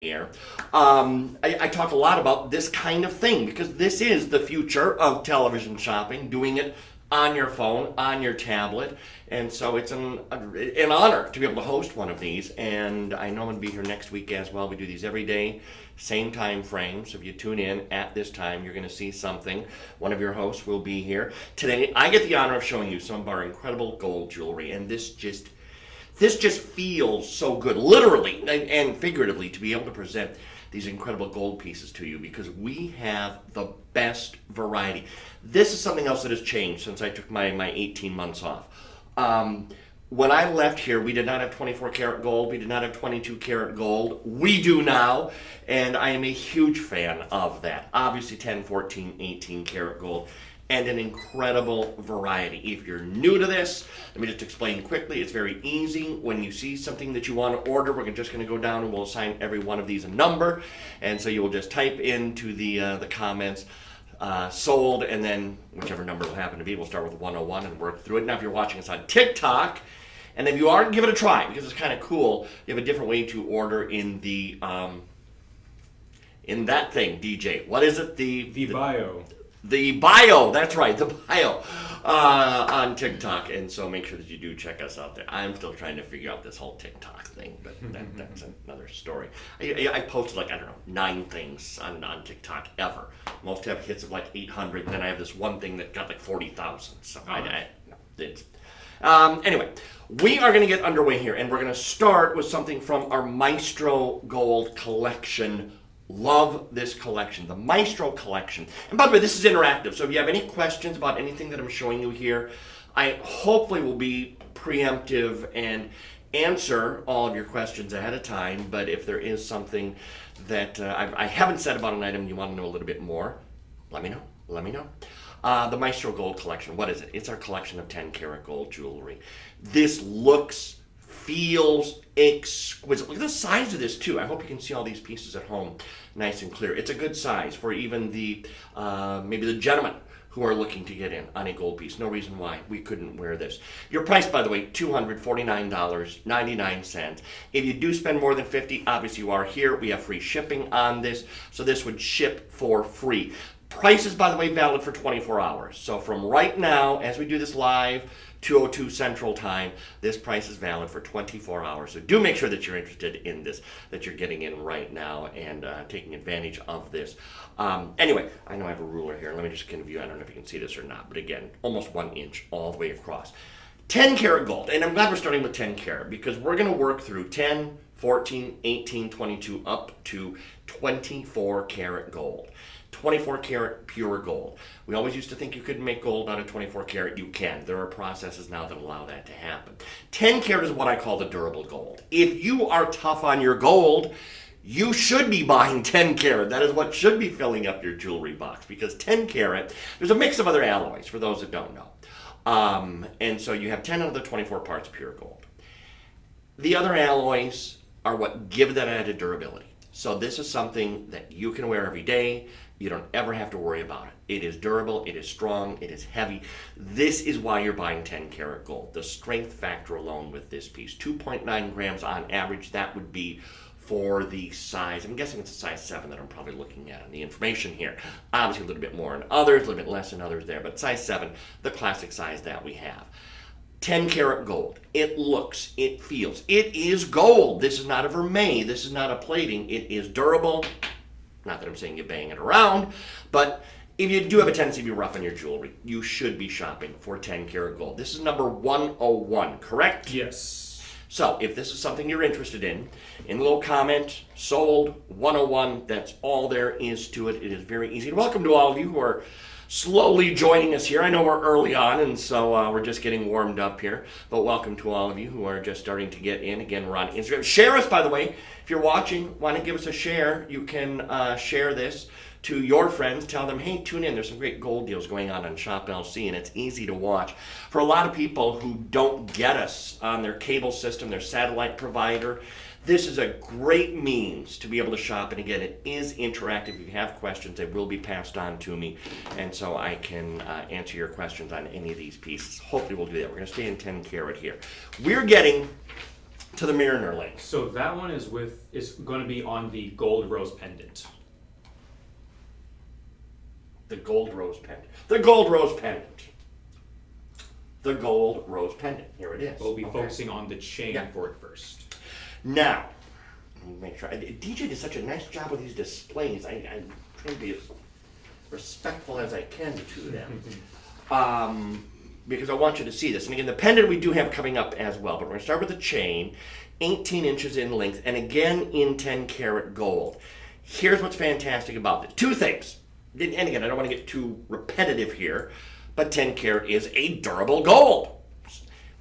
here. I talk a lot about this kind of thing because this is the future of television shopping, doing it on your phone, on your tablet. And so it's an honor to be able to host one of these. And I know I'm going to be here next week as well. We do these every day, same time frame. So if you tune in at this time, you're going to see something. One of your hosts will be here. Today, I get the honor of showing you some of our incredible gold jewelry. And this just feels so good, literally and figuratively, to be able to present these incredible gold pieces to you because we have the best variety. This is something else that has changed since I took my 18 months off. When I left here, we did not have 24 karat gold. We did not have 22 karat gold. We do now, and I am a huge fan of that. Obviously 10, 14, 18 karat gold. And an incredible variety. If you're new to this, let me just explain quickly. It's very easy. When you see something that you want to order, we're just going to go down and we'll assign every one of these a number. And so you will just type into the comments sold, and then whichever number will happen to be, we'll start with 101 and work through it. Now, if you're watching us on TikTok, and if you aren't, give it a try because it's kind of cool. You have a different way to order in the in that thing, DJ. What is it? The bio. The bio, that's right, the bio on TikTok. And so make sure that you do check us out there. I'm still trying to figure out this whole TikTok thing, but that's another story. I posted like, 9 things on TikTok ever. Most have hits of like 800, and then I have this one thing that got like 40,000. So anyway, we are going to get underway here, and we're going to start with something from our Maestro Gold collection. Love this collection, the Maestro collection. And by the way, this is interactive, so if you have any questions about anything that I'm showing you here, I hopefully will be preemptive and answer all of your questions ahead of time. But if there is something that I haven't said about an item and you want to know a little bit more, let me know. The Maestro Gold collection, what is it? It's our collection of 10 karat gold jewelry. This feels exquisite. Look at the size of this too. I hope you can see all these pieces at home nice and clear. It's a good size for even the maybe the gentlemen who are looking to get in on a gold piece. No reason why we couldn't wear this. Your price, by the way, $249.99. If you do spend more than $50, obviously you are here. We have free shipping on this, so this would ship for free. Price is, by the way, valid for 24 hours. So from right now, as we do this live, 2:02 Central Time, this price is valid for 24 hours. So do make sure that you're interested in this, that you're getting in right now and taking advantage of this. Anyway, I know I have a ruler here. Let me just give you, I don't know if you can see this or not, but again, almost 1 inch all the way across. 10 karat gold, and I'm glad we're starting with 10 karat because we're going to work through 10, 14, 18, 22, up to 24 karat gold. 24 karat pure gold. We always used to think you couldn't make gold out of 24 karat. You can. There are processes now that allow that to happen. 10 karat is what I call the durable gold. If you are tough on your gold, you should be buying 10 karat. That is what should be filling up your jewelry box because 10 karat, there's a mix of other alloys for those that don't know. And so you have 10 out of the 24 parts pure gold. The other alloys are what give that added durability. So this is something that you can wear every day. You don't ever have to worry about it. It is durable, it is strong, it is heavy. This is why you're buying 10 karat gold. The strength factor alone with this piece, 2.9 grams on average, that would be for the size. I'm guessing it's a size 7 that I'm probably looking at on the information here. Obviously a little bit more in others, a little bit less in others there, but size 7, the classic size that we have. 10 karat gold. It looks, it feels. It is gold. This is not a vermeil. This is not a plating. It is durable. Not that I'm saying you bang it around, but if you do have a tendency to be rough on your jewelry, you should be shopping for 10 karat gold. This is number 101, correct? Yes. So if this is something you're interested in the little comment, sold 101, that's all there is to it. It is very easy. And welcome to all of you who are slowly joining us here. I know we're early on, and so we're just getting warmed up here. But welcome to all of you who are just starting to get in. Again, we're on Instagram. Share us, by the way. If you're watching, want to give us a share, you can share this to your friends. Tell them, hey, tune in. There's some great gold deals going on Shop LC, and it's easy to watch. For a lot of people who don't get us on their cable system, their satellite provider, this is a great means to be able to shop. And again, it is interactive. If you have questions, they will be passed on to me. And so I can answer your questions on any of these pieces. Hopefully we'll do that. We're going to stay in 10 karat here. We're getting to the Mariner link. So that one is going to be on the gold rose pendant. The gold rose pendant. The gold rose pendant. The gold rose pendant. Here it is. We'll be focusing on the chain for it first. Now, let me make sure. DJ did such a nice job with these displays. I'm trying to be as respectful as I can to them. Because I want you to see this. And again, the pendant we do have coming up as well. But we're going to start with the chain. 18 inches in length. And again, in 10 karat gold. Here's what's fantastic about this. Two things. And again, I don't want to get too repetitive here, but 10 karat is a durable gold.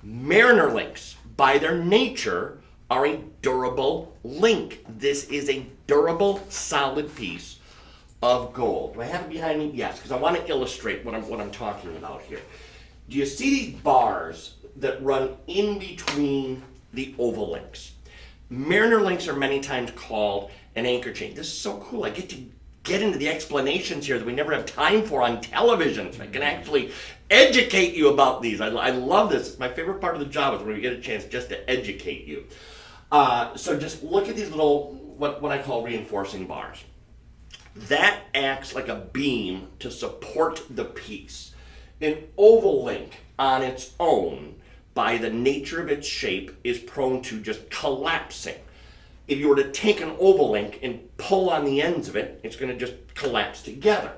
Mariner links, by their nature, are a durable link. This is a durable, solid piece of gold. Do I have it behind me? Yes, because I want to illustrate what I'm talking about here. Do you see these bars that run in between the oval links? Mariner links are many times called an anchor chain. This is so cool. I get to get into the explanations here that we never have time for on television, so I can actually educate you about these. I love this. It's my favorite part of the job is when we get a chance just to educate you. So just look at these little, what I call reinforcing bars. That acts like a beam to support the piece. An oval link on its own, by the nature of its shape, is prone to just collapsing. If you were to take an oval link and pull on the ends of it, it's going to just collapse together.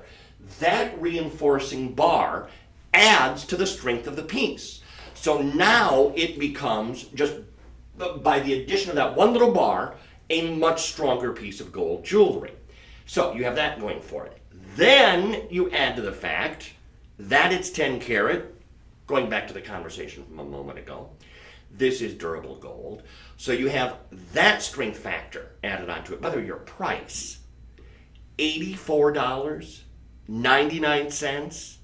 That reinforcing bar adds to the strength of the piece. So now it becomes, just by the addition of that one little bar, a much stronger piece of gold jewelry. So you have that going for it. Then you add to the fact that it's 10 karat, going back to the conversation from a moment ago. This is durable gold. So you have that strength factor added onto it. By the way, your price, $84.99.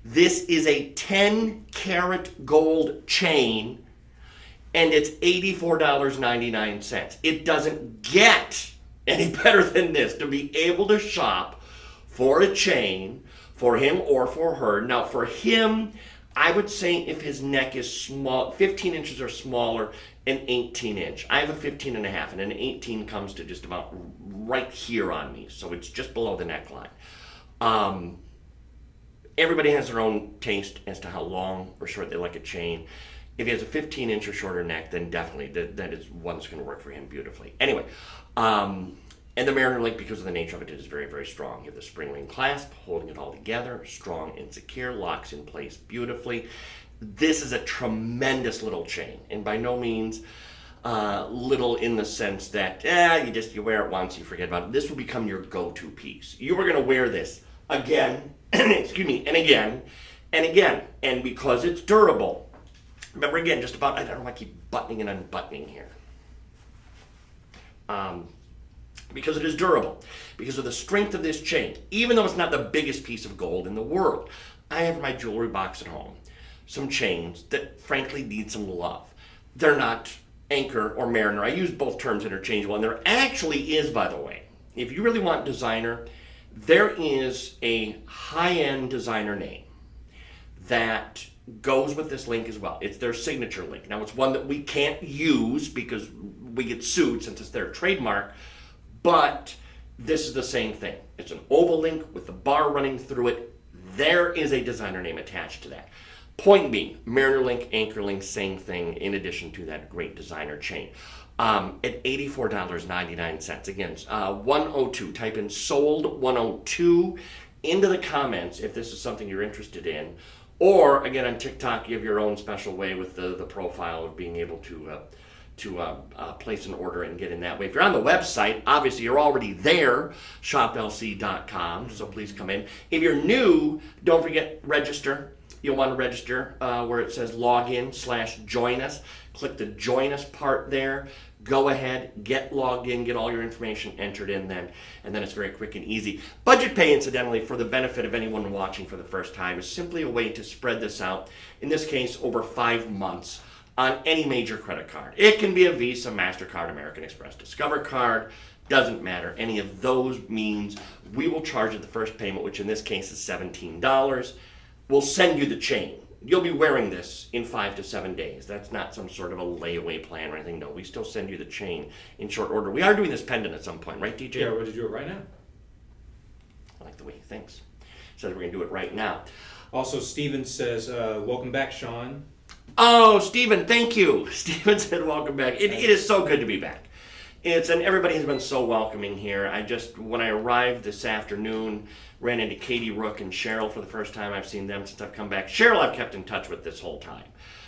This is a 10 karat gold chain, and it's $84.99. It doesn't get any better than this to be able to shop for a chain for him or for her. Now, for him, I would say if his neck is small, 15 inches or smaller, an 18 inch. I have a 15 and a half, and an 18 comes to just about right here on me, so it's just below the neckline. Everybody has their own taste as to how long or short they like a chain. If he has a 15 inch or shorter neck, then definitely that is one that's going to work for him beautifully. Anyway, and the Mariner link, because of the nature of it, is very, very strong. You have the spring ring clasp, holding it all together, strong and secure, locks in place beautifully. This is a tremendous little chain, and by no means little in the sense that you wear it once, you forget about it. This will become your go-to piece. You are going to wear this again, excuse me, and again, and again, and because it's durable. Remember again, just about, I don't know why I keep buttoning and unbuttoning here. Because it is durable, because of the strength of this chain, even though it's not the biggest piece of gold in the world. I have in my jewelry box at home some chains that frankly need some love. They're not anchor or Mariner. I use both terms interchangeable, and there actually is, by the way, if you really want designer, there is a high-end designer name that goes with this link as well. It's their signature link. Now, it's one that we can't use because we get sued since it's their trademark, but this is the same thing. It's an oval link with the bar running through it. There is a designer name attached to that. Point being, Mariner link, anchor link, same thing, in addition to that great designer chain. At $84.99. Again, 102. Type in sold 102 into the comments if this is something you're interested in. Or, again, on TikTok, you have your own special way with the profile of being able to place an order and get in that way. If you're on the website, obviously you're already there, shoplc.com, so please come in. If you're new, don't forget register. You'll want to register where it says login/join us. Click the join us part there. Go ahead, get logged in, get all your information entered in then, and then it's very quick and easy. Budget pay, incidentally, for the benefit of anyone watching for the first time, is simply a way to spread this out, in this case, over 5 months on any major credit card. It can be a Visa, MasterCard, American Express, Discover card, doesn't matter. Any of those means we will charge you the first payment, which in this case is $17. We'll send you the chain. you'll be wearing this in 5 to 7 days. That's not some sort of a layaway plan or anything. No, we still send you the chain in short order. We are doing this pendant at some point, right, DJ? Yeah, we're going to do it right now. I like the way he thinks. Says we're going to do it right now. Also, Steven says, welcome back, Shawn. Oh, Stephen, thank you. Stephen said welcome back. It is so good to be back. And everybody has been so welcoming here. When I arrived this afternoon, ran into Katie Rook and Cheryl for the first time. I've seen them since I've come back. Cheryl I've kept in touch with this whole time.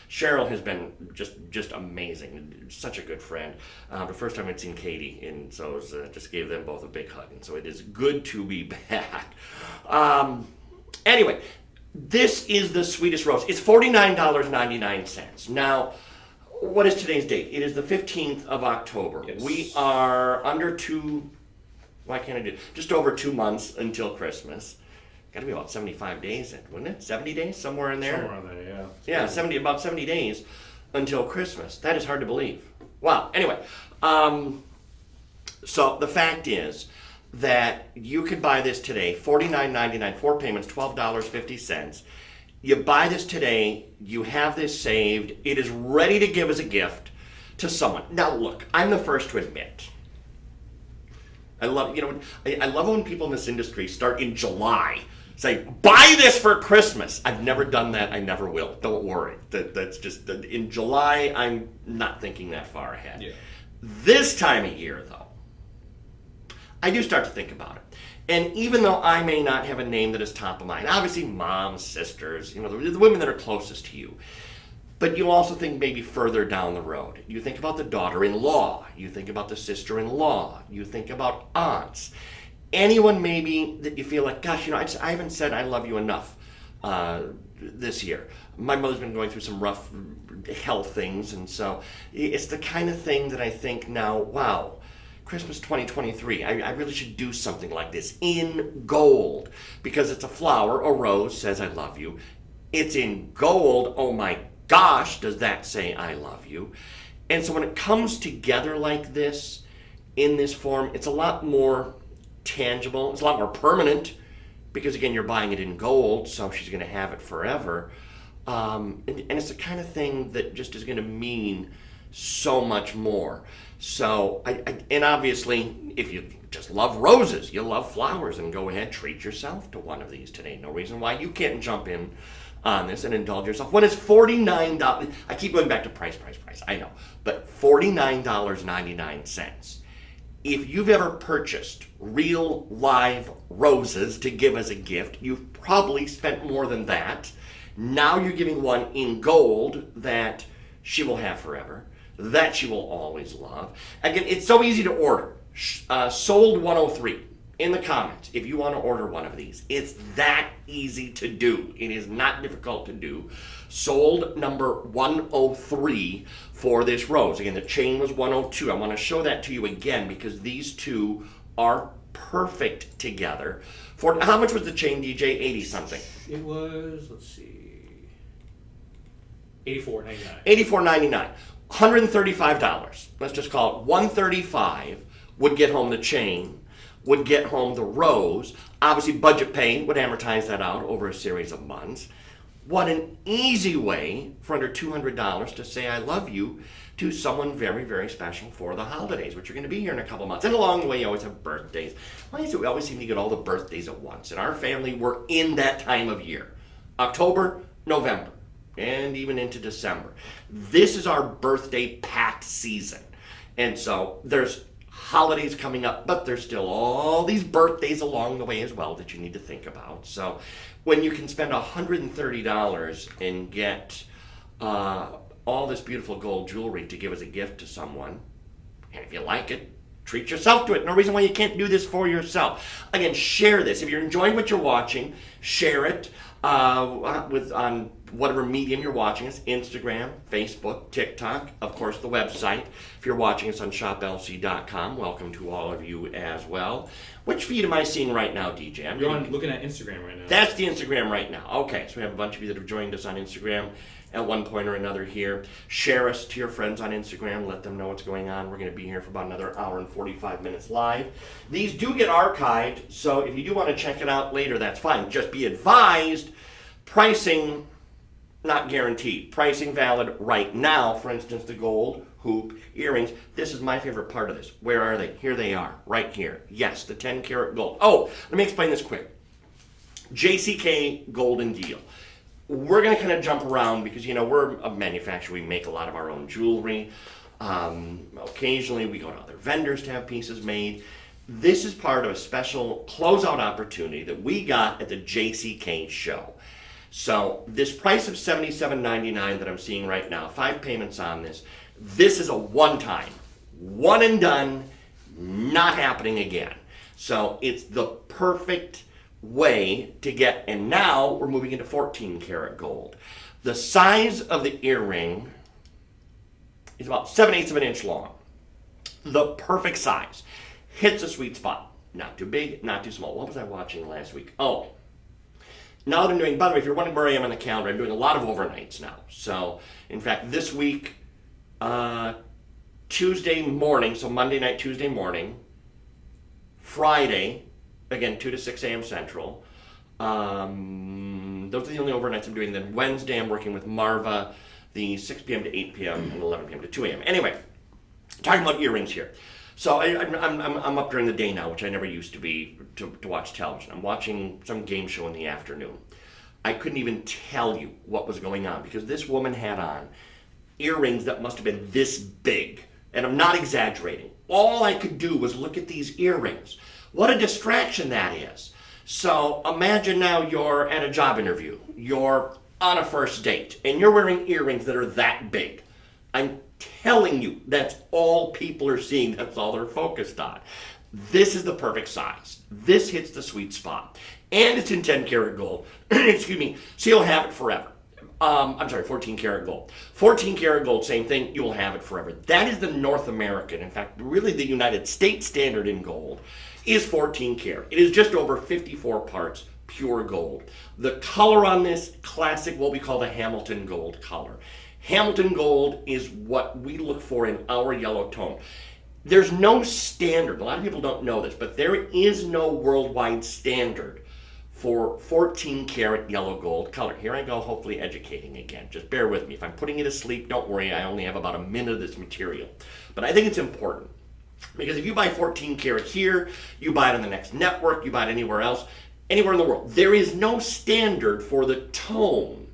Cheryl has been just amazing, such a good friend. The first time I'd seen Katie, and so it was, just gave them both a big hug. And so it is good to be back. Anyway, this is the sweetest rose. It's $49.99. Now, what is today's date? It is the 15th of October. Yes. We are just over 2 months until Christmas. Got to be about 75 days, wouldn't it? 70 days, somewhere in there? Somewhere on there, yeah. Yeah, about 70 days until Christmas. That is hard to believe. Wow. Anyway, so the fact is that you could buy this today, $49.99, 4 payments, $12.50. You buy this today, you have this saved, it is ready to give as a gift to someone. Now look, I'm the first to admit, I love when people in this industry start in July, say, buy this for Christmas. I've never done that, I never will. Don't worry. That's just, in July, I'm not thinking that far ahead. Yeah. This time of year, though, I do start to think about it. And even though I may not have a name that is top of mind, obviously moms, sisters, the women that are closest to you, but you also think maybe further down the road. You think about the daughter-in-law, you think about the sister-in-law, you think about aunts. Anyone maybe that you feel like, gosh, I haven't said I love you enough this year. My mother's been going through some rough health things, and so it's the kind of thing that I think now, wow, Christmas 2023, I really should do something like this in gold, because it's a flower, a rose says I love you. It's in gold, oh my gosh, does that say I love you? And so when it comes together like this, in this form, it's a lot more tangible, it's a lot more permanent, because again, you're buying it in gold, so she's going to have it forever. And it's the kind of thing that just is going to mean so much more. So, and obviously, if you just love roses, you love flowers, and go ahead, treat yourself to one of these today. No reason why you can't jump in on this and indulge yourself. When it's $49, I keep going back to price, I know, but $49.99. If you've ever purchased real live roses to give as a gift, you've probably spent more than that. Now you're giving one in gold that she will have forever, that she will always love. Again, it's so easy to order. Sold 103 in the comments if you want to order one of these. It's that easy to do. It is not difficult to do. Sold number 103 for this rose. Again, the chain was 102. I want to show that to you again because these two are perfect together. For how much was the chain, DJ? 80 something. It was, let's see, $84.99. $84.99. $135. Let's just call it $135 would get home the chain, would get home the rose. Obviously, budget pay would amortize that out over a series of months. What an easy way for under $200 to say I love you to someone very, very special for the holidays, which are going to be here in a couple months. And along the way, you always have birthdays. Why is it we always seem to get all the birthdays at once? In our family, we're in that time of year. October, November, and even into December. This is our birthday packed season. And so there's holidays coming up, but there's still all these birthdays along the way as well that you need to think about. So when you can spend $130 and get all this beautiful gold jewelry to give as a gift to someone, and if you like it, treat yourself to it. No reason why you can't do this for yourself. Again, share this. If you're enjoying what you're watching, share it on whatever medium you're watching us, Instagram, Facebook, TikTok, of course the website. If you're watching us on shoplc.com, welcome to all of you as well. Which feed am I seeing right now, DJ? You're looking at Instagram right now. That's the Instagram right now. Okay, so we have a bunch of you that have joined us on Instagram at one point or another here. Share us to your friends on Instagram. Let them know what's going on. We're going to be here for about another hour and 45 minutes live. These do get archived, so if you do want to check it out later, that's fine. Just be advised, pricing not guaranteed. Pricing valid right now. For instance, the gold hoop earrings. This is my favorite part of this. Where are they? Here they are, right here. Yes, the 10 karat gold. Oh, let me explain this quick. JCK Golden Deal. We're going to kind of jump around because, you know, we're a manufacturer. We make a lot of our own jewelry. Occasionally we go to other vendors to have pieces made. This is part of a special closeout opportunity that we got at the JCK show. So this price of $77.99 that I'm seeing right now, 5 payments on this, this is a one-time, one and done, not happening again. So it's the perfect way to get, and now we're moving into 14 karat gold. The size of the earring is about 7/8 of an inch long. The perfect size. Hits a sweet spot. Not too big, not too small. What was I watching last week? Oh, now that I'm doing, by the way, if you're wondering where I am on the calendar, I'm doing a lot of overnights now. So, in fact, this week, Tuesday morning, so Monday night, Tuesday morning, Friday, again, 2 to 6 a.m. Central. Those are the only overnights I'm doing. Then Wednesday, I'm working with Marva, the 6 p.m. to 8 p.m. and 11 p.m. to 2 a.m. Anyway, talking about earrings here. So I'm up during the day now, which I never used to be to watch television. I'm watching some game show in the afternoon. I couldn't even tell you what was going on because this woman had on earrings that must have been this big. And I'm not exaggerating. All I could do was look at these earrings. What a distraction that is. So imagine now you're at a job interview. You're on a first date and you're wearing earrings that are that big. I'm telling you, that's all people are seeing. That's all they're focused on. This is the perfect size. This hits the sweet spot. And it's in 10 karat gold. Excuse me. So you'll have it forever. 14 karat gold. 14 karat gold, same thing. You will have it forever. That is the North American, in fact, really the United States standard in gold is 14 karat. It is just over 54 parts pure gold. The color on this, classic, what we call the Hamilton gold color. Hamilton gold is what we look for in our yellow tone. There's no standard. A lot of people don't know this, but there is no worldwide standard for 14 karat yellow gold color. Here I go, hopefully educating again. Just bear with me. If I'm putting you to sleep, don't worry. I only have about a minute of this material. But I think it's important because if you buy 14 karat here, you buy it on the next network, you buy it anywhere else, anywhere in the world, there is no standard for the tone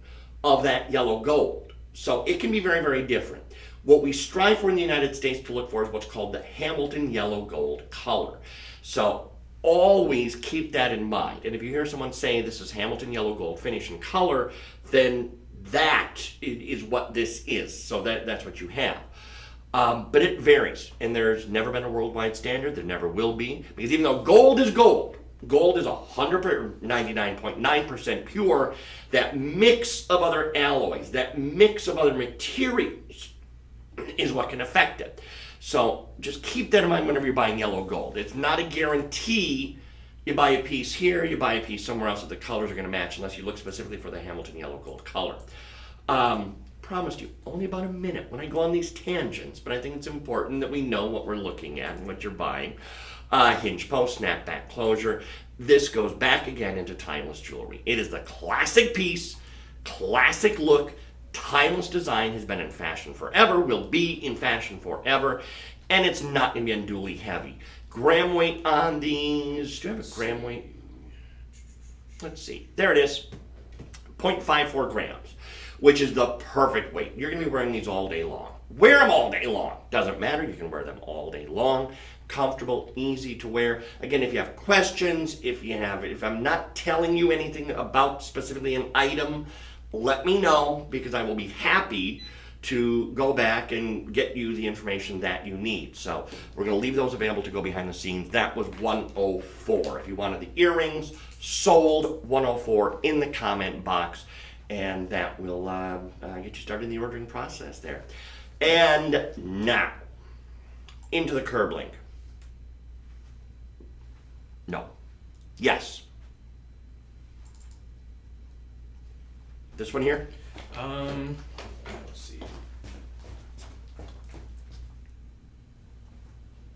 of that yellow gold. So it can be very, very different. What we strive for in the United States to look for is what's called the Hamilton yellow gold color. So always keep that in mind. And if you hear someone say this is Hamilton yellow gold finish and color, then that is what this is. So that's what you have. But it varies. And there's never been a worldwide standard. There never will be. Because even though gold is 99.9% pure, that mix of other alloys, that mix of other materials is what can affect it. So just keep that in mind whenever you're buying yellow gold. It's not a guarantee you buy a piece here, you buy a piece somewhere else that the colors are going to match unless you look specifically for the Hamilton yellow gold color. Promised you, only about a minute when I go on these tangents, but I think it's important that we know what we're looking at and what you're buying. Hinge post, snapback closure. This goes back again into timeless jewelry. It is the classic piece, classic look, timeless design, has been in fashion forever, will be in fashion forever, and it's not going to be unduly heavy. Gram weight on these, do you have a gram weight? Let's see, there it is, 0.54 grams, which is the perfect weight. You're going to be wearing these all day long. Wear them all day long. Doesn't matter, you can wear them all day long. Comfortable, easy to wear. Again, if you have questions, if I'm not telling you anything about specifically an item, let me know because I will be happy to go back and get you the information that you need. So we're going to leave those available to go behind the scenes. That was 104. If you wanted the earrings, sold 104 in the comment box, and that will get you started in the ordering process there. And now, into the curb link. No. Yes. This one here? Let's see.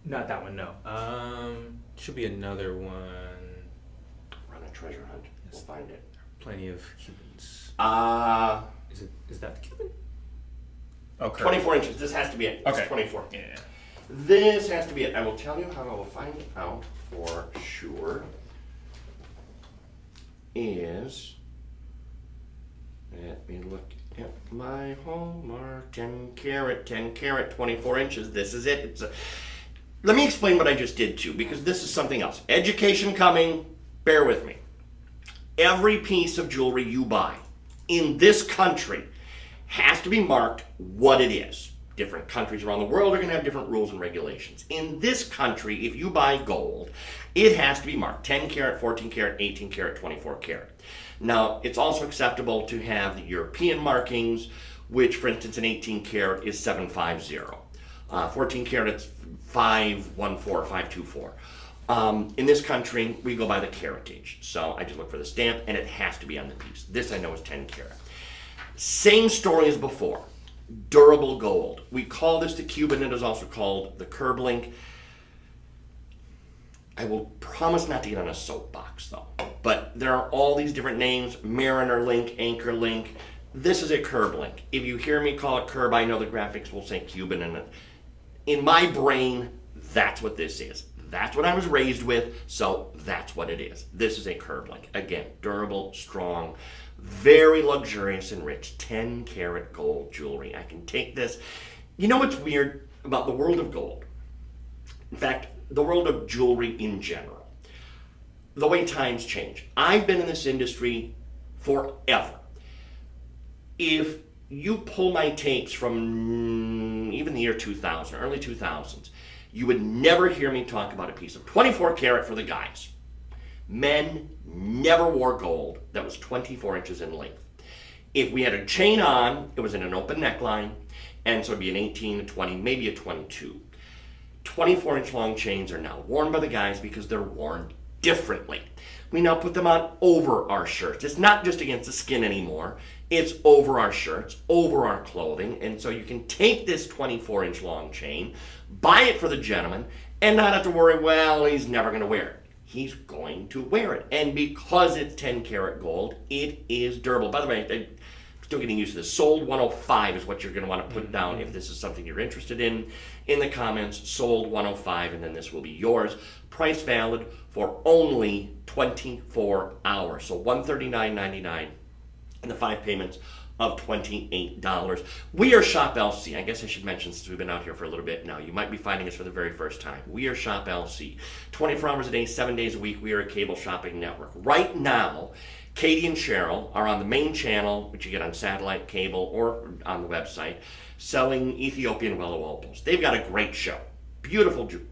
Not that one, no. Should be another one. Run a treasure hunt. We'll find it. plenty of Cubans. Is that the Cuban? Okay. 24 inches. This has to be it. Okay. 24. Yeah. This has to be it. I will tell you how I will find out for sure. Let me look at my hallmark. 10 carat, 24 inches. This is it. Let me explain what I just did too, because this is something else. Education coming. Bear with me. Every piece of jewelry you buy in this country has to be marked what it is. Different countries around the world are going to have different rules and regulations. In this country, if you buy gold, it has to be marked 10 carat, 14 carat, 18 carat, 24 carat. Now, it's also acceptable to have the European markings, which, for instance, an 18 carat is 750. 14 carat, it's 514, 524. In this country, we go by the caratage. So I just look for the stamp, and it has to be on the piece. This I know is 10 carat. Same story as before. Durable gold. We call this the Cuban. It is also called the curb link. I will promise not to get on a soapbox though. But there are all these different names: Mariner link, Anchor link. This is a curb link. If you hear me call it curb, I know the graphics will say Cuban in it. In my brain, that's what this is. That's what I was raised with, so that's what it is. This is a curb link. Again, durable, strong, very luxurious and rich, 10 karat gold jewelry. I can take this. You know what's weird about the world of gold? In fact, the world of jewelry in general. The way times change. I've been in this industry forever. If you pull my tapes from even the year 2000, early 2000s, you would never hear me talk about a piece of 24 karat for the guys. Men never wore gold that was 24 inches in length. If we had a chain on, it was in an open neckline, and so it'd be an 18, a 20, maybe a 22. 24-inch long chains are now worn by the guys because they're worn differently. We now put them on over our shirts. It's not just against the skin anymore. It's over our shirts, over our clothing, and so you can take this 24-inch long chain, buy it for the gentleman, and not have to worry, well, he's never going to wear it. He's going to wear it. And because it's 10 karat gold, it is durable. By the way, I'm still getting used to this. Sold 105 is what you're going to want to put down if this is something you're interested in. In the comments, sold 105, and then this will be yours. Price valid for only 24 hours. So $139.99 and the 5 payments of $28. We are Shop LC. I guess I should mention, since we've been out here for a little bit now, you might be finding us for the very first time. We are Shop LC. 24 hours a day, 7 days a week. We are a cable shopping network. Right now, Katie and Cheryl are on the main channel, which you get on satellite, cable, or on the website, selling Ethiopian willow opals. They've got a great show. Beautiful jewelry.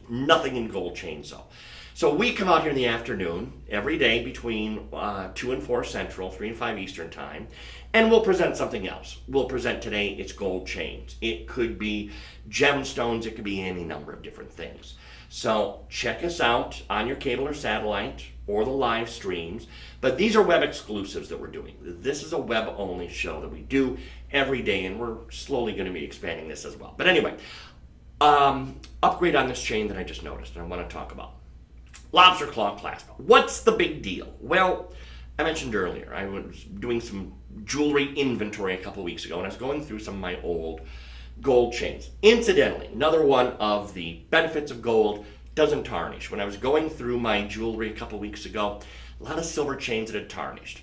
Nothing in gold chains, though. So we come out here in the afternoon every day between 2 and 4 Central, 3 and 5 Eastern time, and we'll present something else. We'll present today, it's gold chains. It could be gemstones. It could be any number of different things. So check us out on your cable or satellite or the live streams. But these are web exclusives that we're doing. This is a web-only show that we do every day, and we're slowly going to be expanding this as well. But anyway, upgrade on this chain that I just noticed and I want to talk about. Lobster claw clasp. What's the big deal? Well, I mentioned earlier, I was doing some jewelry inventory a couple weeks ago, and I was going through some of my old gold chains. Incidentally, another one of the benefits of gold, doesn't tarnish. When I was going through my jewelry a couple weeks ago, a lot of silver chains that had tarnished.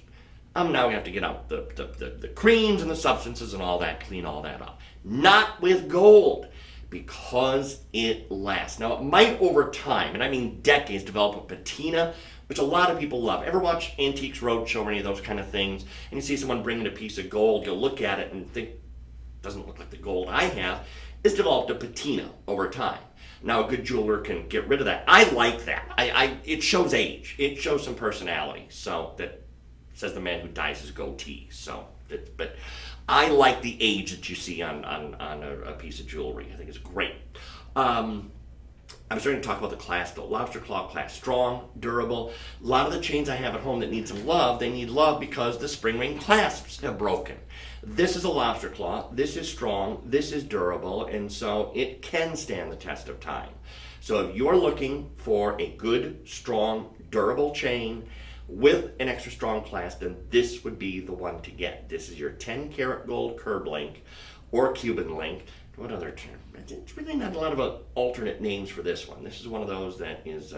I'm now going to have to get out the creams and the substances and all that, clean all that up. Not with gold, because it lasts. Now, it might over time, and I mean decades, develop a patina, which a lot of people love. Ever watch Antiques Roadshow or any of those kind of things, and you see someone bringing a piece of gold, you'll look at it and think, doesn't look like the gold I have. It's developed a patina over time. Now, a good jeweler can get rid of that. I like that. It shows age. It shows some personality. So that says the man who dyes his goatee. But I like the age that you see on a piece of jewelry. I think it's great. I'm starting to talk about the clasp, though. Lobster claw clasp, strong, durable. A lot of the chains I have at home that need some love, they need love because the spring ring clasps have broken. This is a lobster claw. This is strong. This is durable, and so it can stand the test of time. So if you're looking for a good, strong, durable chain, with an extra strong clasp, then this would be the one to get. This is your 10 karat gold curb link or Cuban link. What other term? It's really not a lot of alternate names for this one. This is one of those that is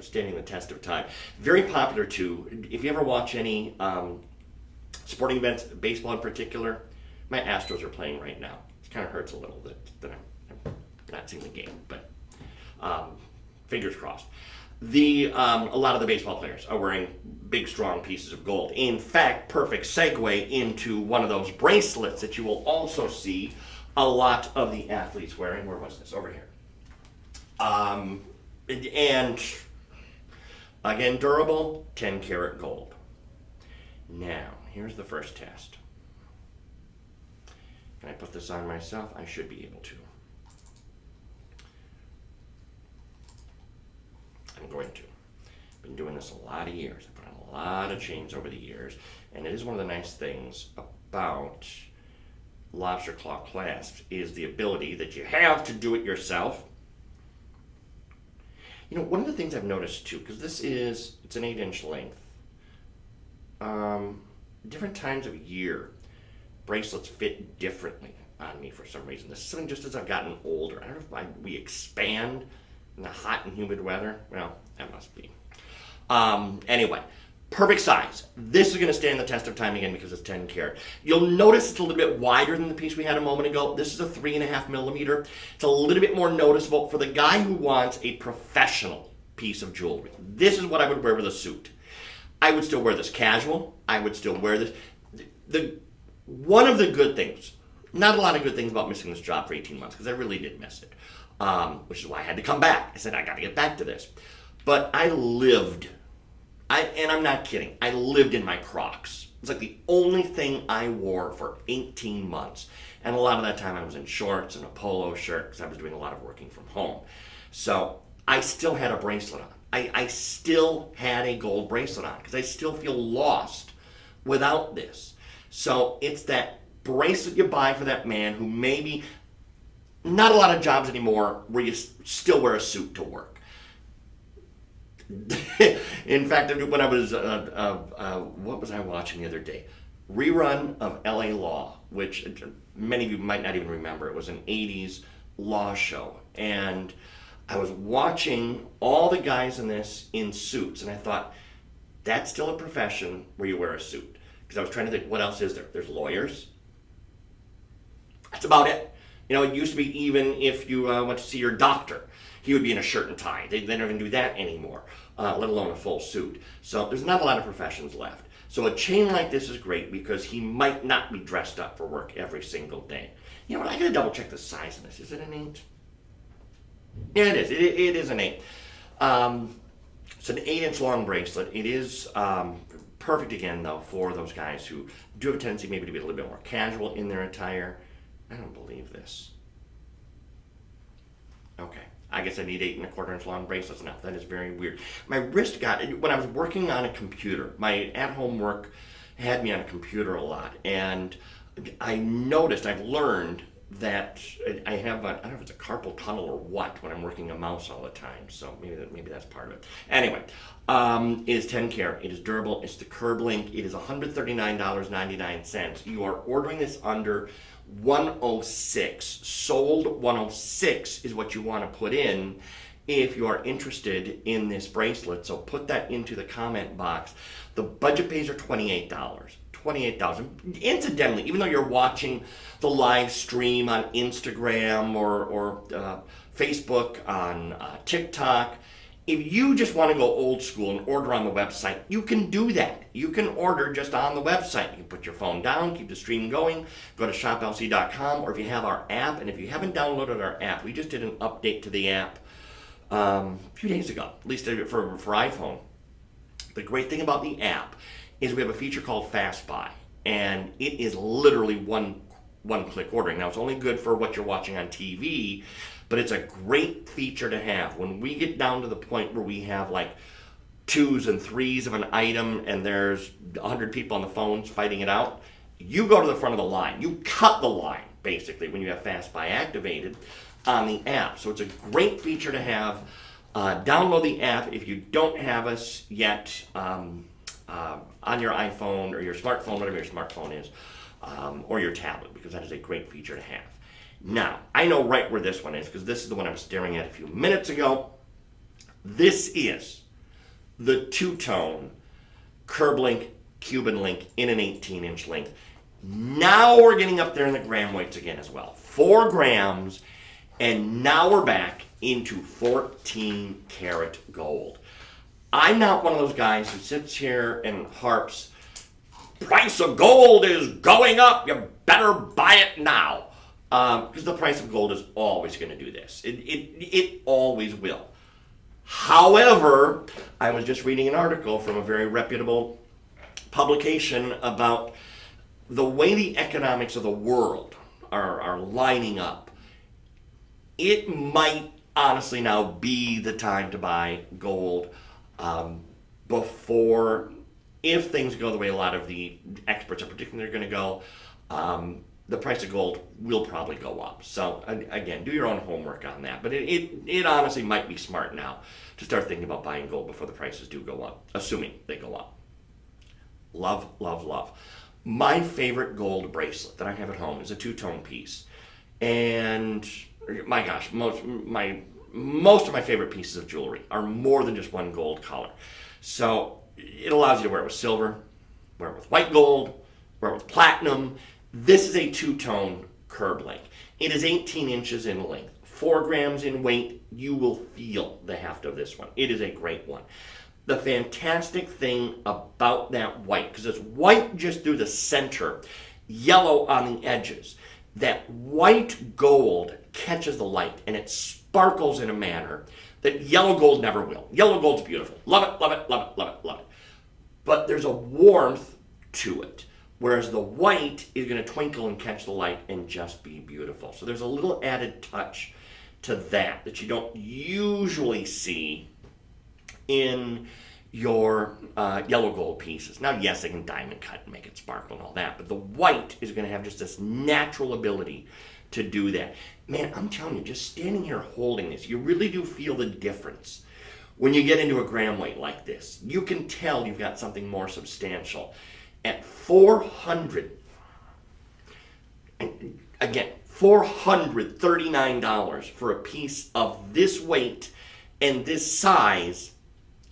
standing the test of time. Very popular too. If you ever watch any sporting events, baseball in particular, my Astros are playing right now. It kind of hurts a little that I'm not seeing the game, but fingers crossed. A lot of the baseball players are wearing big, strong pieces of gold. In fact, perfect segue into one of those bracelets that you will also see a lot of the athletes wearing. Where was this? Over here. And again, durable, 10 karat gold. Now, here's the first test. Can I put this on myself? I should be able to. I'm going to. Been doing this a lot of years. I've put on a lot of chains over the years, and it is one of the nice things about lobster claw clasps is the ability that you have to do it yourself. You know, one of the things I've noticed too, because it's an 8-inch length. Different times of year, bracelets fit differently on me for some reason. This is something just as I've gotten older. I don't know if we expand in the hot and humid weather. Well, that must be. Anyway, perfect size. This is going to stand the test of time again because it's 10 karat. You'll notice it's a little bit wider than the piece we had a moment ago. This is a 3.5 millimeter. It's a little bit more noticeable for the guy who wants a professional piece of jewelry. This is what I would wear with a suit. I would still wear this casual. I would still wear this. One of the good things, not a lot of good things about missing this job for 18 months, because I really did miss it, which is why I had to come back. I said, I got to get back to this. But I lived, and I'm not kidding, I lived in my Crocs. It's like the only thing I wore for 18 months. And a lot of that time I was in shorts and a polo shirt because I was doing a lot of working from home. So I still had a bracelet on. I still had a gold bracelet on because I still feel lost without this. So it's that bracelet you buy for that man who maybe, not a lot of jobs anymore where you still wear a suit to work. In fact, when I was, what was I watching the other day? Rerun of LA Law, which many of you might not even remember. It was an 80s law show. And I was watching all the guys in this in suits. And I thought, that's still a profession where you wear a suit. Because I was trying to think, what else is there? There's lawyers. That's about it. You know, it used to be even if you went to see your doctor, he would be in a shirt and tie. They don't even do that anymore, let alone a full suit. So there's not a lot of professions left. So a chain like this is great because he might not be dressed up for work every single day. You know what, I gotta double check the size of this. Is it an 8? Yeah, it is. It is an 8. It's an 8-inch long bracelet. It is perfect again, though, for those guys who do have a tendency maybe to be a little bit more casual in their attire. I don't believe this. Okay. I guess I need 8 1/4 inch long bracelets now. That is very weird. My wrist got, when I was working on a computer, my at-home work had me on a computer a lot, and I noticed, I've learned that I have I don't know if it's a carpal tunnel or what when I'm working a mouse all the time, so maybe that's part of it. Anyway, it is 10 karat, it is durable, it's the curb link, it is $139.99. You are ordering this under 106. Sold 106 is what you want to put in if you are interested in this bracelet. So put that into the comment box. The budget pays are $28. $28. Incidentally, even though you're watching the live stream on Instagram or Facebook, on TikTok, if you just want to go old school and order on the website, you can do that. You can order just on the website. You can put your phone down, keep the stream going, go to shoplc.com, or if you have our app, and if you haven't downloaded our app, we just did an update to the app a few days ago, at least for iPhone. The great thing about the app is we have a feature called Fast Buy, and it is literally one-click ordering. Now, it's only good for what you're watching on TV, but it's a great feature to have. When we get down to the point where we have like 2s and 3s of an item and there's 100 people on the phones fighting it out, you go to the front of the line. You cut the line, basically, when you have Fast Buy activated on the app. So it's a great feature to have. Download the app if you don't have us yet on your iPhone or your smartphone, whatever your smartphone is, or your tablet, because that is a great feature to have. Now, I know right where this one is, because this is the one I was staring at a few minutes ago. This is the two-tone curb link, Cuban link in an 18-inch length. Now we're getting up there in the gram weights again as well. 4 grams, and now we're back into 14 karat gold. I'm not one of those guys who sits here and harps, price of gold is going up, you better buy it now. Because the price of gold is always going to do this. It always will. However, I was just reading an article from a very reputable publication about the way the economics of the world are lining up. It might honestly now be the time to buy gold before, if things go the way a lot of the experts are predicting they're going to go, the price of gold will probably go up. So again, do your own homework on that. But it honestly might be smart now to start thinking about buying gold before the prices do go up, assuming they go up. Love, love, love. My favorite gold bracelet that I have at home is a two-tone piece. And my gosh, most of my favorite pieces of jewelry are more than just one gold color. So it allows you to wear it with silver, wear it with white gold, wear it with platinum. This is a two-tone curb link. It is 18 inches in length, 4 grams in weight. You will feel the heft of this one. It is a great one. The fantastic thing about that white, because it's white just through the center, yellow on the edges, that white gold catches the light and it sparkles in a manner that yellow gold never will. Yellow gold's beautiful. Love it, love it, love it, love it, love it. But there's a warmth to it. Whereas the white is going to twinkle and catch the light and just be beautiful. So there's a little added touch to that you don't usually see in your yellow gold pieces. Now, yes, they can diamond cut and make it sparkle and all that, but the white is going to have just this natural ability to do that. Man, I'm telling you, just standing here holding this, you really do feel the difference. When you get into a gram weight like this, you can tell you've got something more substantial. At $400, and again, $439 for a piece of this weight and this size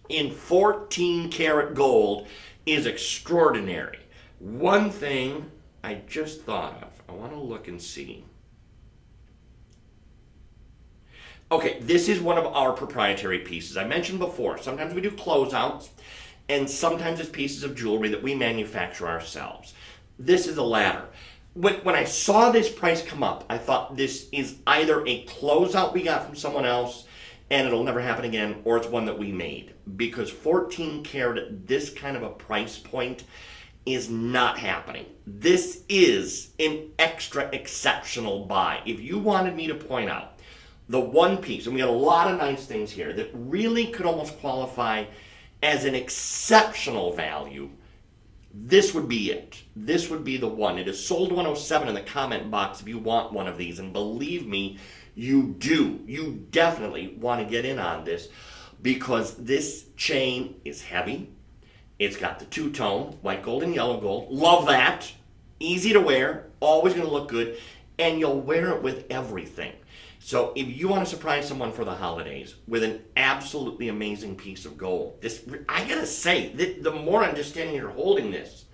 in 14 karat gold is extraordinary. One thing I just thought of, I want to look and see. Okay, this is one of our proprietary pieces. I mentioned before, sometimes we do closeouts, and sometimes it's pieces of jewelry that we manufacture ourselves. This is the latter. When I saw this price come up, I thought this is either a closeout we got from someone else, and it'll never happen again, or it's one that we made. Because 14 karat at this kind of a price point is not happening. This is an extra exceptional buy. If you wanted me to point out the one piece, and we got a lot of nice things here that really could almost qualify as an exceptional value, this would be it. This would be the one. It is sold 107 in the comment box if you want one of these. And believe me, you do. You definitely want to get in on this because this chain is heavy. It's got the two-tone, white gold and yellow gold. Love that. Easy to wear. Always going to look good. And you'll wear it with everything. So if you want to surprise someone for the holidays with an absolutely amazing piece of gold, this, I gotta say, the more I'm just standing here holding this,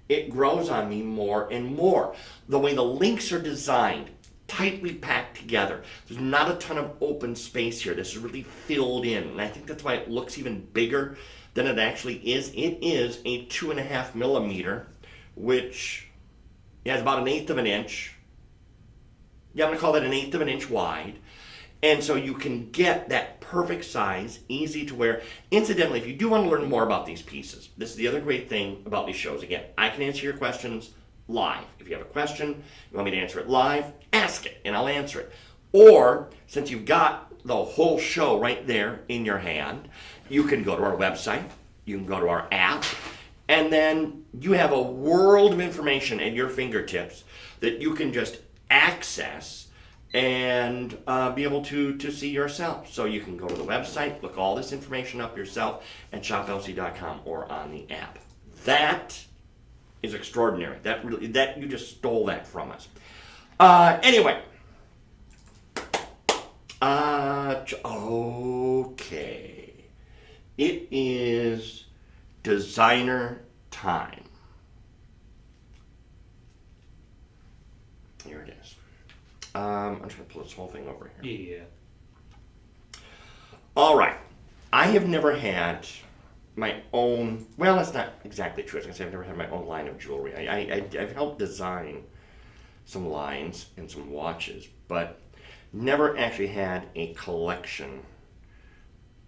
it grows on me more and more. The way the links are designed, tightly packed together. There's not a ton of open space here. This is really filled in. And I think that's why it looks even bigger than it actually is. It is a 2.5 millimeter, which has about 1/8 of an inch. Yeah, I'm going to call that 1/8 of an inch wide. And so you can get that perfect size, easy to wear. Incidentally, if you do want to learn more about these pieces, this is the other great thing about these shows. Again, I can answer your questions live. If you have a question, you want me to answer it live, ask it and I'll answer it. Or, since you've got the whole show right there in your hand, you can go to our website, you can go to our app, and then you have a world of information at your fingertips that you can just access and be able to see yourself. So you can go to the website, look all this information up yourself at shoplc.com or on the app. That is extraordinary. That you just stole that from us. Anyway. Okay. It is designer time. Here it is. I'm just going to pull this whole thing over here. Yeah. All right. I have never had my own, well, that's not exactly true. I was going to say I've never had my own line of jewelry. I've helped design some lines and some watches, but never actually had a collection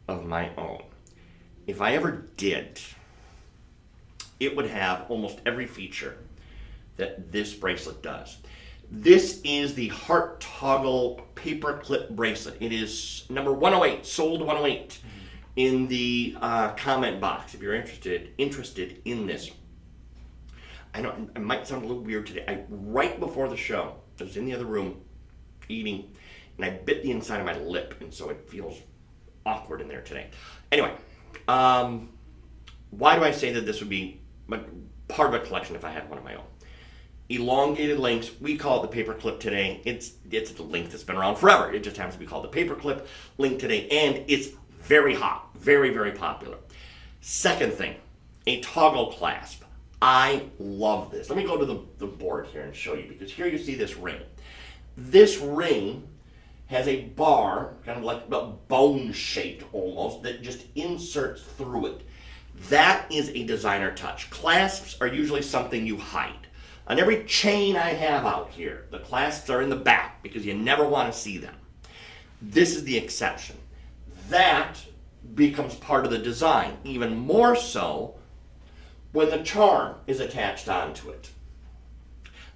of my own. If I ever did, it would have almost every feature that this bracelet does. This is the heart toggle paperclip bracelet. It is number 108, sold 108 in the comment box if you're interested in this. I know it might sound a little weird today. Right before the show, I was in the other room eating, and I bit the inside of my lip, and so it feels awkward in there today. Anyway, why do I say that this would be part of a collection if I had one of my own? Elongated links, we call it the paperclip today. It's the link that's been around forever. It just happens to be called the paperclip link today, and it's very hot, very, very popular. Second thing, a toggle clasp. I love this. Let me go to the board here and show you, because here you see this ring. This ring has a bar, kind of like bone-shaped almost, that just inserts through it. That is a designer touch. Clasps are usually something you hide. On every chain I have out here, the clasps are in the back because you never want to see them. This is the exception. That becomes part of the design, even more so when the charm is attached onto it.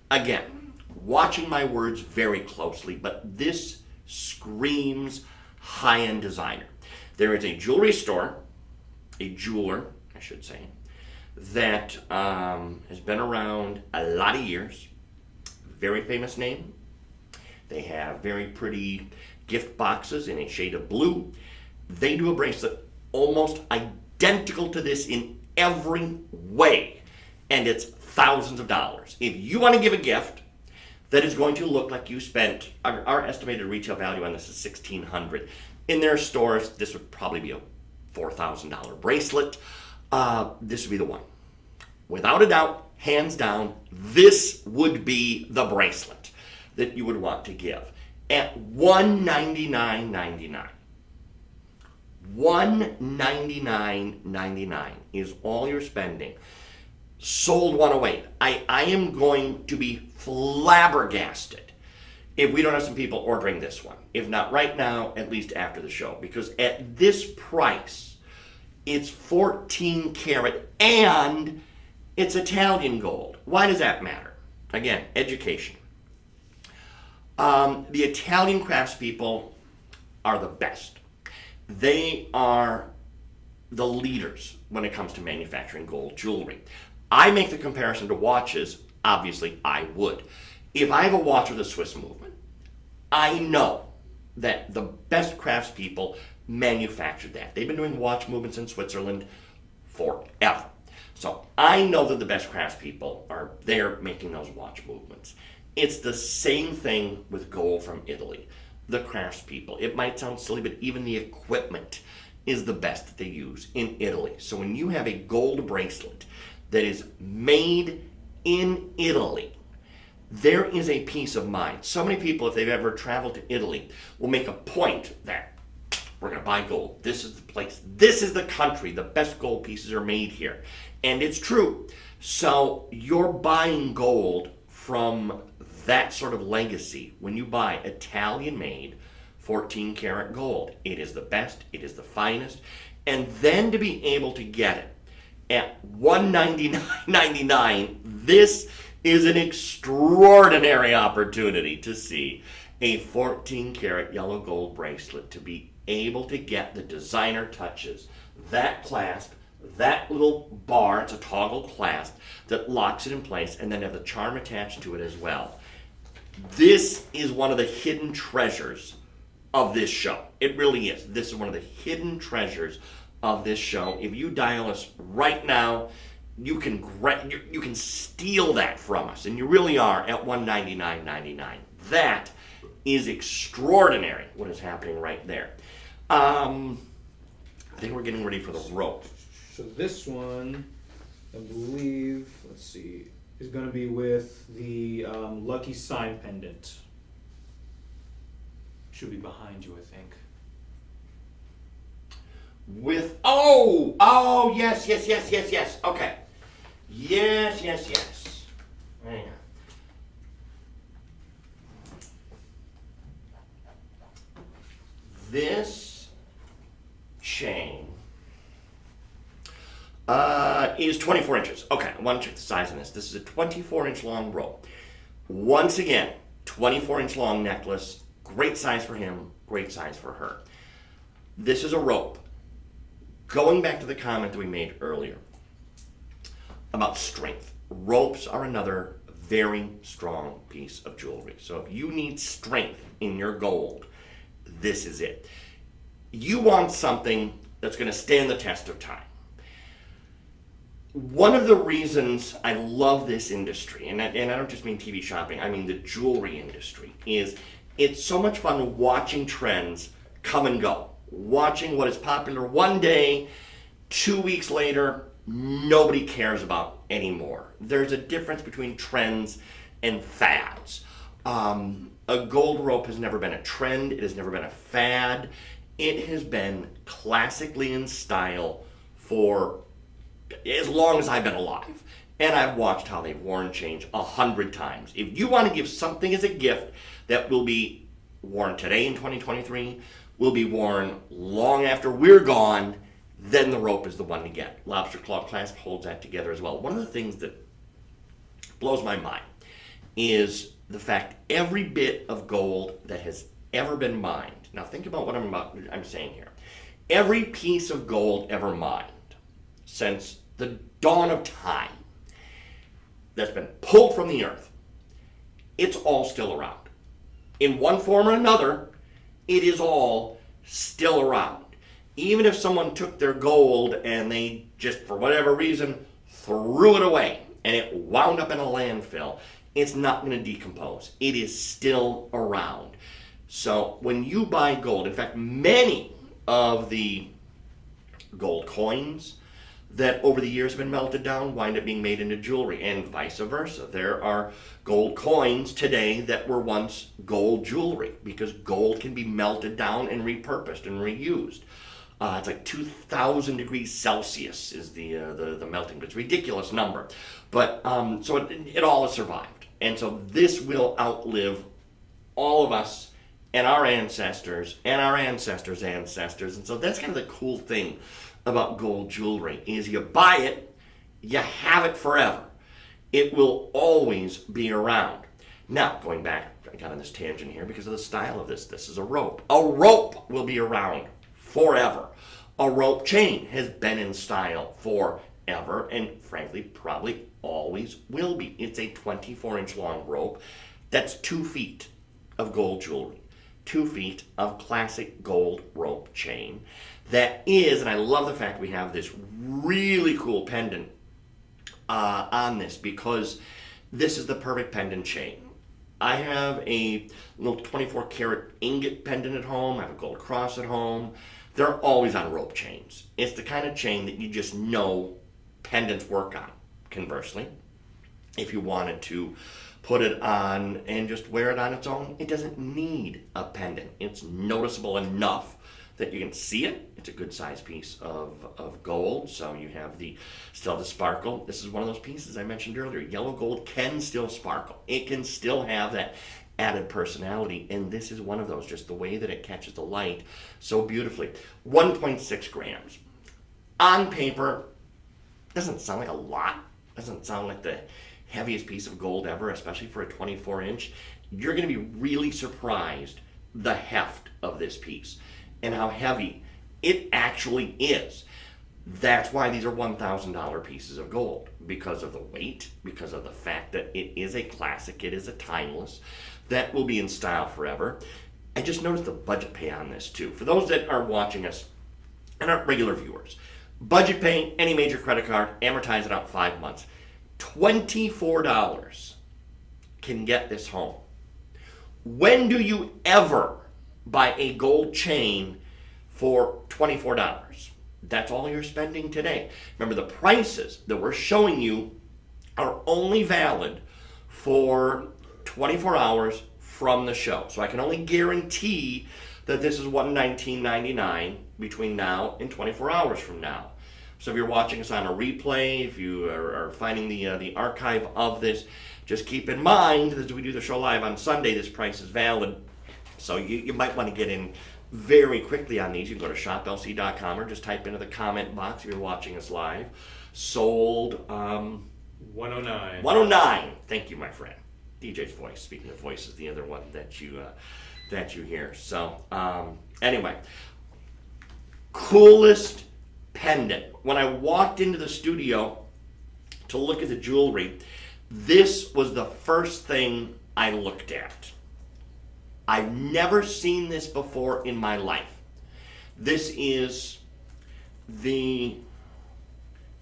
Again, watching my words very closely, but this screams high-end designer. There is a jewelry store, a jeweler, I should say, that has been around a lot of years. Very famous name. They have very pretty gift boxes in a shade of blue. They do a bracelet almost identical to this in every way, and it's thousands of dollars. If you want to give a gift that is going to look like you spent, our estimated retail value on this is $1,600. In their stores, this would probably be a $4,000 bracelet. This would be the one. Without a doubt, hands down, this would be the bracelet that you would want to give at $199.99. $199.99 is all you're spending. Sold 108. I am going to be flabbergasted if we don't have some people ordering this one. If not right now, at least after the show. Because at this price, it's 14 karat and it's Italian gold. Why does that matter? Again, education. The Italian craftspeople are the best. They are the leaders when it comes to manufacturing gold jewelry. I make the comparison to watches. Obviously, I would. If I have a watch with a Swiss movement, I know that the best craftspeople manufactured that. They've been doing watch movements in Switzerland forever. So I know that the best craftspeople are there making those watch movements. It's the same thing with gold from Italy. The craftspeople. It might sound silly, but even the equipment is the best that they use in Italy. So when you have a gold bracelet that is made in Italy, there is a peace of mind. So many people, if they've ever traveled to Italy, will make a point that we're going to buy gold. This is the place. This is the country. The best gold pieces are made here. And it's true. So you're buying gold from that sort of legacy when you buy Italian-made 14 karat gold. It is the best. It is the finest. And then to be able to get it at $199.99, this is an extraordinary opportunity to see a 14 karat yellow gold bracelet, to be able to get the designer touches, that clasp, that little bar, it's a toggle clasp that locks it in place, and then have the charm attached to it as well. This is one of the hidden treasures of this show. It really is. This is one of the hidden treasures of this show. If you dial us right now, you can steal that from us, and you really are at $199.99. That is extraordinary. What is happening right there? I think we're getting ready for the rope. So this one, I believe, let's see, is going to be with the Lucky Sign pendant. Should be behind you, I think. With yes. Okay. Yes. Hang on. This chain is 24 inches. Okay, I want to check the size on this. This is a 24-inch long rope. Once again, 24-inch long necklace. Great size for him, great size for her. This is a rope. Going back to the comment that we made earlier about strength, ropes are another very strong piece of jewelry. So if you need strength in your gold, this is it. You want something that's going to stand the test of time. One of the reasons I love this industry, and I don't just mean TV shopping, I mean the jewelry industry, is it's so much fun watching trends come and go. Watching what is popular one day, 2 weeks later, nobody cares about anymore. There's a difference between trends and fads. A gold rope has never been a trend. It has never been a fad. It has been classically in style for as long as I've been alive. And I've watched how they've worn change 100 times. If you want to give something as a gift that will be worn today in 2023, will be worn long after we're gone, then the rope is the one to get. Lobster Claw Clasp holds that together as well. One of the things that blows my mind is the fact every bit of gold that has ever been mined. Now think about what I'm saying here. Every piece of gold ever mined since the dawn of time that's been pulled from the earth, it's all still around. In one form or another, it is all still around. Even if someone took their gold and they just, for whatever reason, threw it away and it wound up in a landfill, it's not going to decompose. It is still around. So when you buy gold, in fact, many of the gold coins that over the years have been melted down wind up being made into jewelry, and vice versa. There are gold coins today that were once gold jewelry because gold can be melted down and repurposed and reused. It's like 2,000 degrees Celsius is the melting. It's a ridiculous number. But so it all has survived. And so this will outlive all of us and our ancestors and our ancestors' ancestors. And so that's kind of the cool thing about gold jewelry is you buy it, you have it forever. It will always be around. Now, going back, I got on this tangent here because of the style of this. This is a rope. A rope will be around forever. A rope chain has been in style forever and frankly probably always will be. It's a 24-inch long rope that's 2 feet of gold jewelry. 2 feet of classic gold rope chain. That is, and I love the fact we have this really cool pendant on this because this is the perfect pendant chain. I have a little 24 karat ingot pendant at home. I have a gold cross at home. They're always on rope chains. It's the kind of chain that you just know pendants work on. Conversely, if you wanted to put it on and just wear it on its own, it doesn't need a pendant. It's noticeable enough that you can see it. It's a good sized piece of gold, so you have still the sparkle. This is one of those pieces I mentioned earlier. Yellow gold can still sparkle. It can still have that added personality, and this is one of those, just the way that it catches the light so beautifully. 1.6 grams. On paper, doesn't sound like a lot. Doesn't sound like the heaviest piece of gold ever, especially for a 24-inch. You're going to be really surprised the heft of this piece and how heavy it actually is. That's why these are $1,000 pieces of gold, because of the weight, because of the fact that it is a classic, it is a timeless. that will be in style forever. I just noticed the budget pay on this too. For those that are watching us and aren't regular viewers, budget pay, any major credit card, amortize it out 5 months. $24 can get this home. When do you ever buy a gold chain for $24? That's all you're spending today. Remember, the prices that we're showing you are only valid for 24 hours from the show. So I can only guarantee that this is $119.99 between now and 24 hours from now. So if you're watching us on a replay, if you are finding the archive of this, just keep in mind that as we do the show live on Sunday, this price is valid. So you might want to get in very quickly on these. You can go to shoplc.com or just type into the comment box if you're watching us live. Sold 109. 109. Thank you, my friend. DJ's voice. Speaking of voices, the other one that you hear. So anyway, coolest pendant. When I walked into the studio to look at the jewelry, this was the first thing I looked at. I've never seen this before in my life. This is the,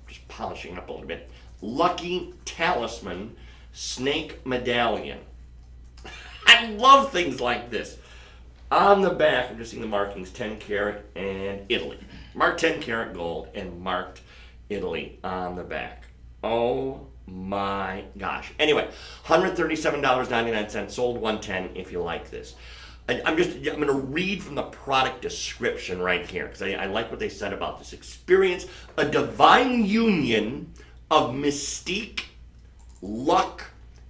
just polishing it up a little bit, Lucky Talisman Snake Medallion. I love things like this. On the back, I'm just seeing the markings, 10 karat and Italy. Marked 10 karat gold and marked Italy on the back. Oh my gosh. Anyway, $137.99, sold $110 if you like this. I'm going to read from the product description right here because I like what they said about this. Experience a divine union of mystique, luck,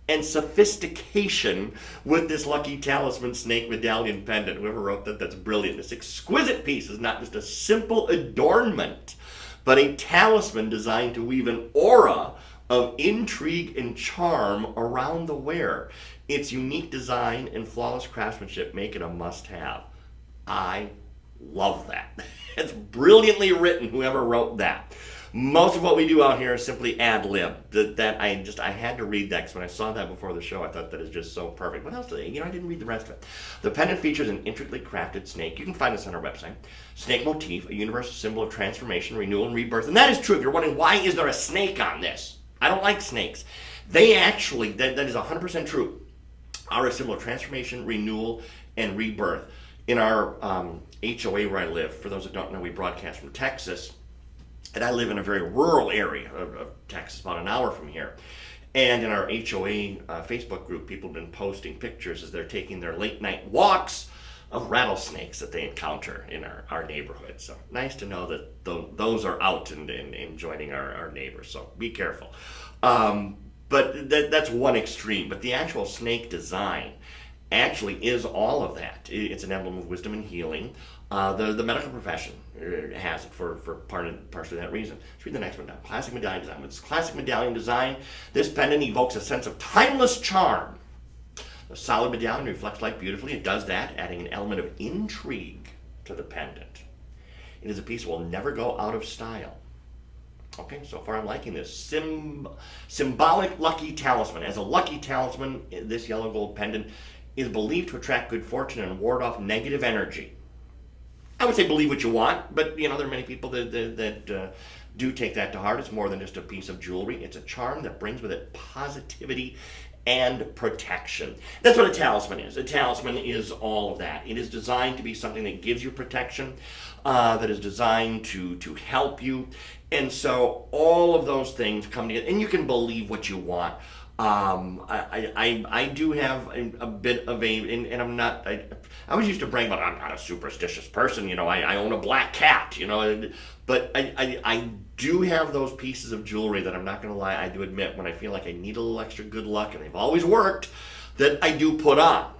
and sophistication with this Lucky Talisman Snake Medallion pendant. Whoever wrote that, that's brilliant. This exquisite piece is not just a simple adornment, but a talisman designed to weave an aura of intrigue and charm around the wearer. Its unique design and flawless craftsmanship make it a must-have. I love that. It's brilliantly written, whoever wrote that. Most of what we do out here is simply ad-lib. I had to read that because when I saw that before the show, I thought that is just so perfect. What else do they? I didn't read the rest of it. The pendant features an intricately crafted snake. You can find this on our website. Snake motif, a universal symbol of transformation, renewal, and rebirth. And that is true. If you're wondering, why is there a snake on this? I don't like snakes. They actually, that is 100% true, are a symbol of transformation, renewal, and rebirth. In our HOA where I live, for those that don't know, we broadcast from Texas. And I live in a very rural area of Texas, about an hour from here. And in our HOA Facebook group, people have been posting pictures as they're taking their late night walks of rattlesnakes that they encounter in our neighborhood. So nice to know that those are out and joining our neighbors. So be careful. But that's one extreme. But the actual snake design actually is all of that. It's an emblem of wisdom and healing. The medical profession has it for partially that reason. Let's read the next one down. Classic medallion design. With this classic medallion design, this pendant evokes a sense of timeless charm. The solid medallion reflects light beautifully. It does that, adding an element of intrigue to the pendant. It is a piece that will never go out of style. Okay, so far I'm liking this. Symbolic Lucky Talisman. As a lucky talisman, this yellow gold pendant is believed to attract good fortune and ward off negative energy. I would say believe what you want, but there are many people that do take that to heart. It's more than just a piece of jewelry. It's a charm that brings with it positivity and protection. That's what a talisman is. A talisman is all of that. It is designed to be something that gives you protection, that is designed to help you. And so all of those things come together, and you can believe what you want. I do have a bit of and I'm not, I was used to brag about I'm not a superstitious person, I own a black cat, but I do have those pieces of jewelry that I'm not going to lie, I do admit when I feel like I need a little extra good luck, and they've always worked, that I do put on.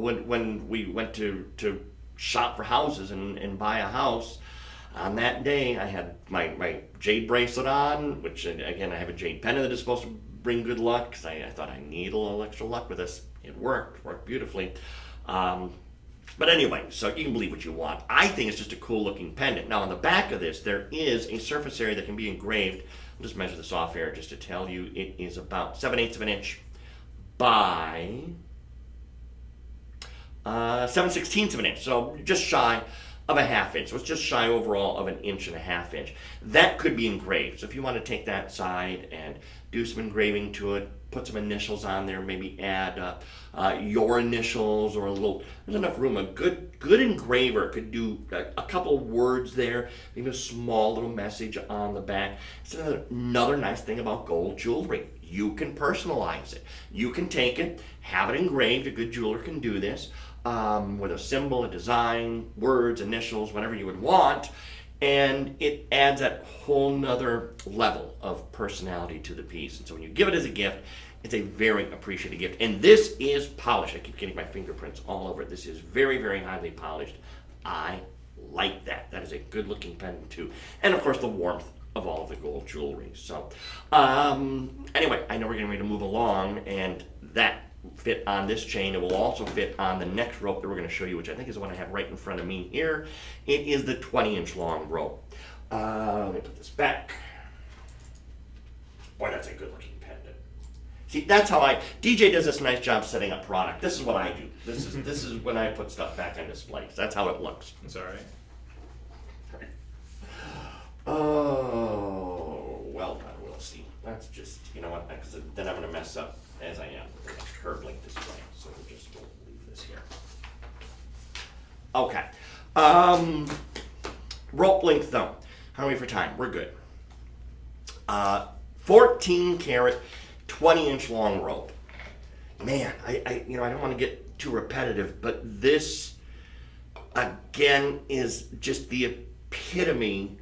When we went to shop for houses and buy a house, on that day I had my jade bracelet on, which again I have a jade pendant that is supposed to bring good luck, because I thought I need a little extra luck with this. It worked beautifully. But anyway, so you can believe what you want. I think it's just a cool looking pendant. Now on the back of this, there is a surface area that can be engraved. I'll just measure this off here just to tell you. It is about 7/8 of an inch by 7/16 of an inch, so just shy of a half inch. So it's just shy overall of 1.5 inches. That could be engraved. So if you want to take that side and do some engraving to it, put some initials on there, maybe add your initials or a little, there's enough room. A good engraver could do a couple words there, maybe a small little message on the back. It's another nice thing about gold jewelry. You can personalize it. You can take it, have it engraved. A good jeweler can do this with a symbol, a design, words, initials, whatever you would want. And it adds that whole nother level of personality to the piece. And so when you give it as a gift, it's a very appreciated gift. And this is polished. I keep getting my fingerprints all over it. This is very, very highly polished. I like that. That is a good looking pendant too. And of course the warmth of all of the gold jewelry. So anyway, I know we're getting ready to move along, and that fit on this chain. It will also fit on the next rope that we're going to show you, which I think is the one I have right in front of me here. It is the 20-inch long rope. Let me put this back. Boy, that's a good looking pendant. See, that's how DJ does this nice job setting up product. This is what I do. This is when I put stuff back on displays. That's how it looks. It's all right. Oh, well done, we'll see. That's just, you know what, because then I'm going to mess up, as I am, with the curved link display. So we'll leave this here. Okay. Rope length though. How are we for time? We're good. 14 karat, 20-inch long rope. Man, I don't want to get too repetitive, but this, again, is just the epitome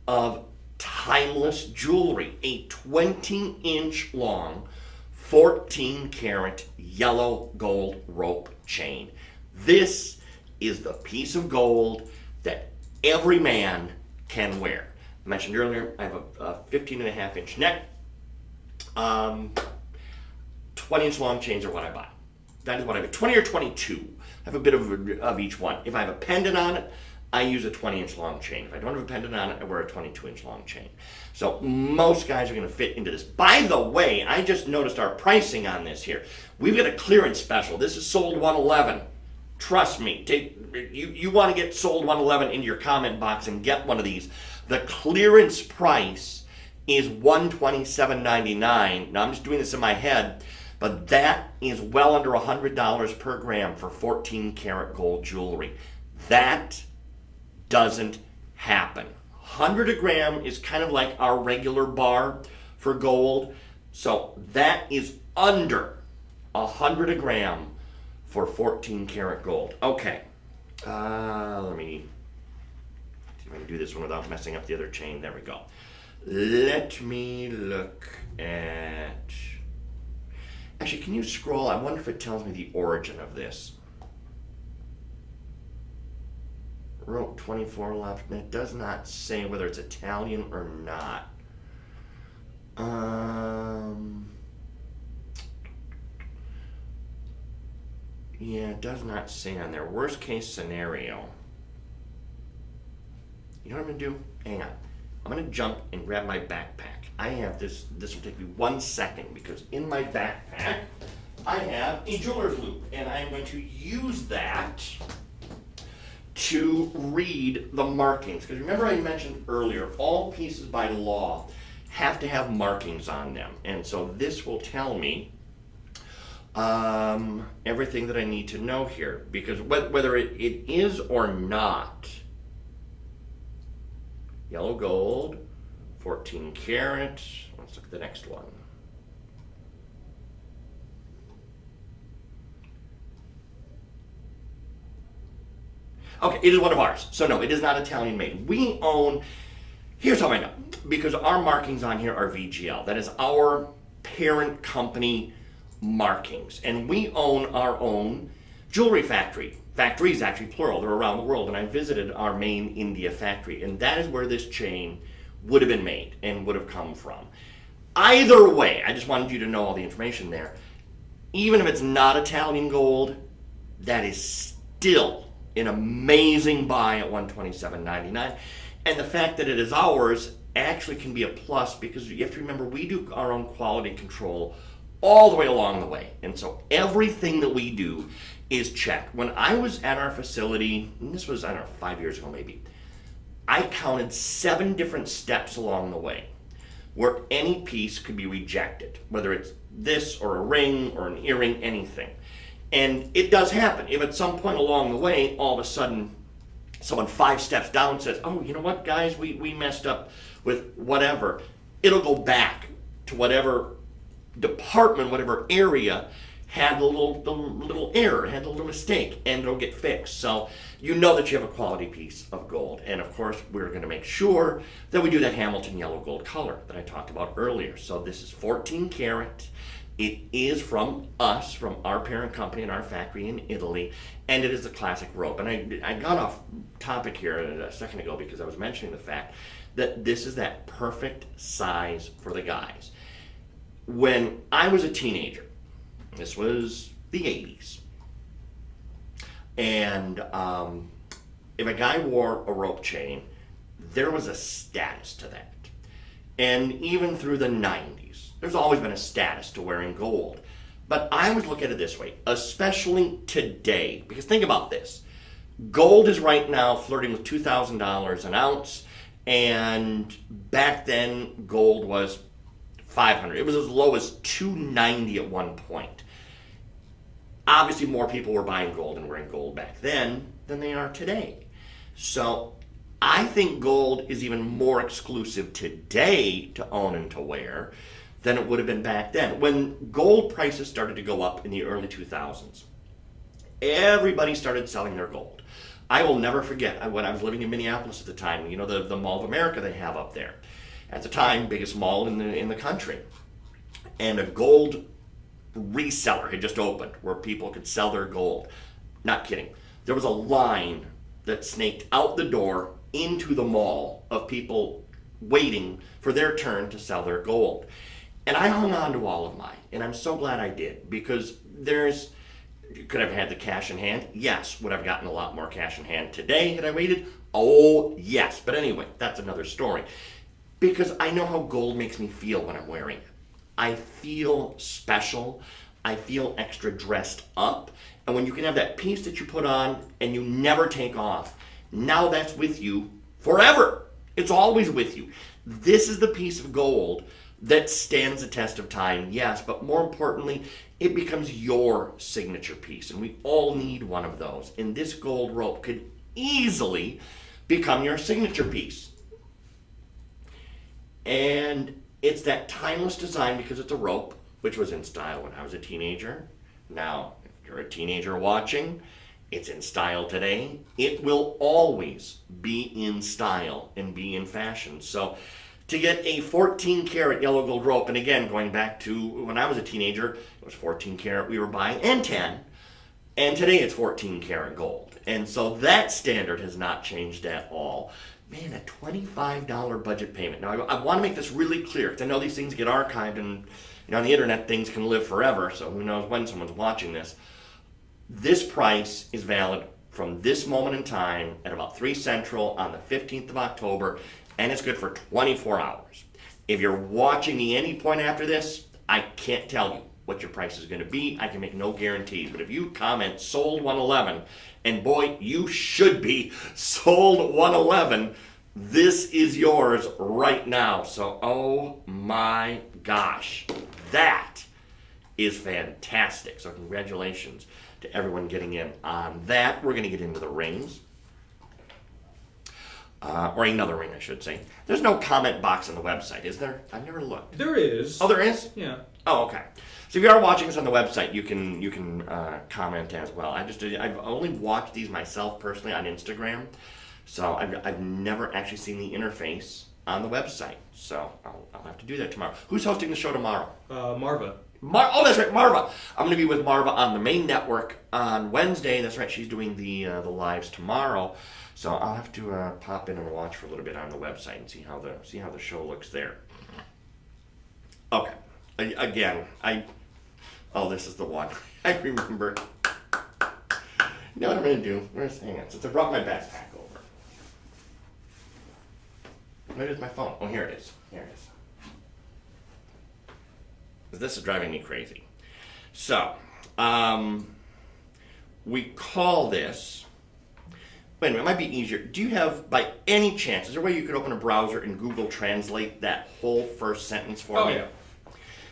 of timeless jewelry. A 20-inch long, 14 karat yellow gold rope chain. This is the piece of gold that every man can wear. I mentioned earlier, I have a 15.5-inch neck. 20-inch long chains are what I buy. That is what I buy. 20 or 22. I have a bit of each one. If I have a pendant on it, I use a 20-inch long chain. If I don't have a pendant on it, I wear a 22-inch long chain. So most guys are going to fit into this. By the way, I just noticed our pricing on this here. We've got a clearance special. This is sold $111. Trust me. You want to get sold $111 into your comment box and get one of these. The clearance price is $127.99. Now I'm just doing this in my head, but that is well under $100 per gram for 14 karat gold jewelry. That doesn't happen. 100 a gram is kind of like our regular bar for gold. So that is under 100 a gram for 14 karat gold. Okay. Let me see if I can do this one without messing up the other chain. There we go. Let me look at... Actually, can you scroll? I wonder if it tells me the origin of this. Rope 24 left, and it does not say whether it's Italian or not. Yeah, it does not say on there. Worst case scenario. You know what I'm gonna do? Hang on. I'm gonna jump and grab my backpack. I have this will take me 1 second, because in my backpack I have a jeweler's loop, and I'm going to use that to read the markings. Because remember I mentioned earlier, all pieces by law have to have markings on them. And so this will tell me everything that I need to know here. Because whether it is or not, yellow gold, 14 karat, let's look at the next one. Okay, it is one of ours. So no, it is not Italian made. We own, here's how I know, because our markings on here are VGL. That is our parent company markings. And we own our own jewelry factory. Factories, actually plural, they're around the world. And I visited our main India factory, and that is where this chain would have been made and would have come from. Either way, I just wanted you to know all the information there. Even if it's not Italian gold, that is still an amazing buy at $127.99. And the fact that it is ours actually can be a plus, because you have to remember we do our own quality control all the way along the way. And so everything that we do is checked. When I was at our facility, and this was, I don't know, 5 years ago maybe, I counted 7 different steps along the way where any piece could be rejected, whether it's this or a ring or an earring, anything. And it does happen. If at some point along the way, all of a sudden, someone 5 steps down says, oh, you know what, guys, we messed up with whatever, it'll go back to whatever department, whatever area had the little error, had the little mistake, and it'll get fixed. So you know that you have a quality piece of gold. And of course, we're going to make sure that we do that Hamilton yellow gold color that I talked about earlier. So this is 14 karat. It is from us, from our parent company and our factory in Italy, and it is a classic rope. And I got off topic here a second ago because I was mentioning the fact that this is that perfect size for the guys. When I was a teenager, this was the 80s, and if a guy wore a rope chain, there was a status to that. And even through the 90s, there's always been a status to wearing gold. But I would look at it this way, especially today, because think about this. Gold is right now flirting with $2,000 an ounce, and back then gold was $500. It was as low as $290 at one point. Obviously, more people were buying gold and wearing gold back then than they are today. So I think gold is even more exclusive today to own and to wear than it would have been back then. When gold prices started to go up in the early 2000s, everybody started selling their gold. I will never forget when I was living in Minneapolis at the time, you know, the Mall of America they have up there. At the time, biggest mall in the country. And a gold reseller had just opened where people could sell their gold. Not kidding. There was a line that snaked out the door into the mall of people waiting for their turn to sell their gold. And I hung on to all of mine, and I'm so glad I did, because could I have had the cash in hand? Yes. Would I have gotten a lot more cash in hand today had I waited? Oh, yes. But anyway, that's another story. Because I know how gold makes me feel when I'm wearing it. I feel special. I feel extra dressed up. And when you can have that piece that you put on and you never take off, now that's with you forever. It's always with you. This is the piece of gold that stands the test of time, yes, but more importantly, it becomes your signature piece. And we all need one of those. And this gold rope could easily become your signature piece. And it's that timeless design because it's a rope, which was in style when I was a teenager. Now, if you're a teenager watching, it's in style today. It will always be in style and be in fashion. So to get a 14 karat yellow gold rope, and again, going back to when I was a teenager, it was 14 karat we were buying, and 10. And today it's 14 karat gold. And so that standard has not changed at all. Man, a $25 budget payment. Now, I want to make this really clear, because I know these things get archived, and on the internet, things can live forever, so who knows when someone's watching this. This price is valid from this moment in time at about 3 Central on the 15th of October, and it's good for 24 hours. If you're watching me any point after this, I can't tell you what your price is going to be. I can make no guarantees, but if you comment sold 111, and boy, you should be sold 111, this is yours right now. So, oh my gosh, that is fantastic. So congratulations to everyone getting in on that. We're going to get into the rings. Or another ring, I should say. There's no comment box on the website, is there? I've never looked. There is. Oh, there is? Yeah. Oh, okay. So if you are watching this on the website, you can comment as well. I've only watched these myself personally on Instagram, so I've never actually seen the interface on the website. So I'll have to do that tomorrow. Who's hosting the show tomorrow? Marva. Oh, that's right, Marva. I'm going to be with Marva on the main network on Wednesday. That's right, she's doing the lives tomorrow. So I'll have to pop in and watch for a little bit on the website and see how the show looks there. Okay. Again, this is the one. I remember. You know what I'm going to do? Hang on. Since I brought my backpack over. Where is my phone? Oh, here it is. Here it is. because this is driving me crazy. So, we call this, wait a minute, it might be easier. Do you have, by any chance, is there a way you could open a browser and Google Translate that whole first sentence for me? Oh, yeah.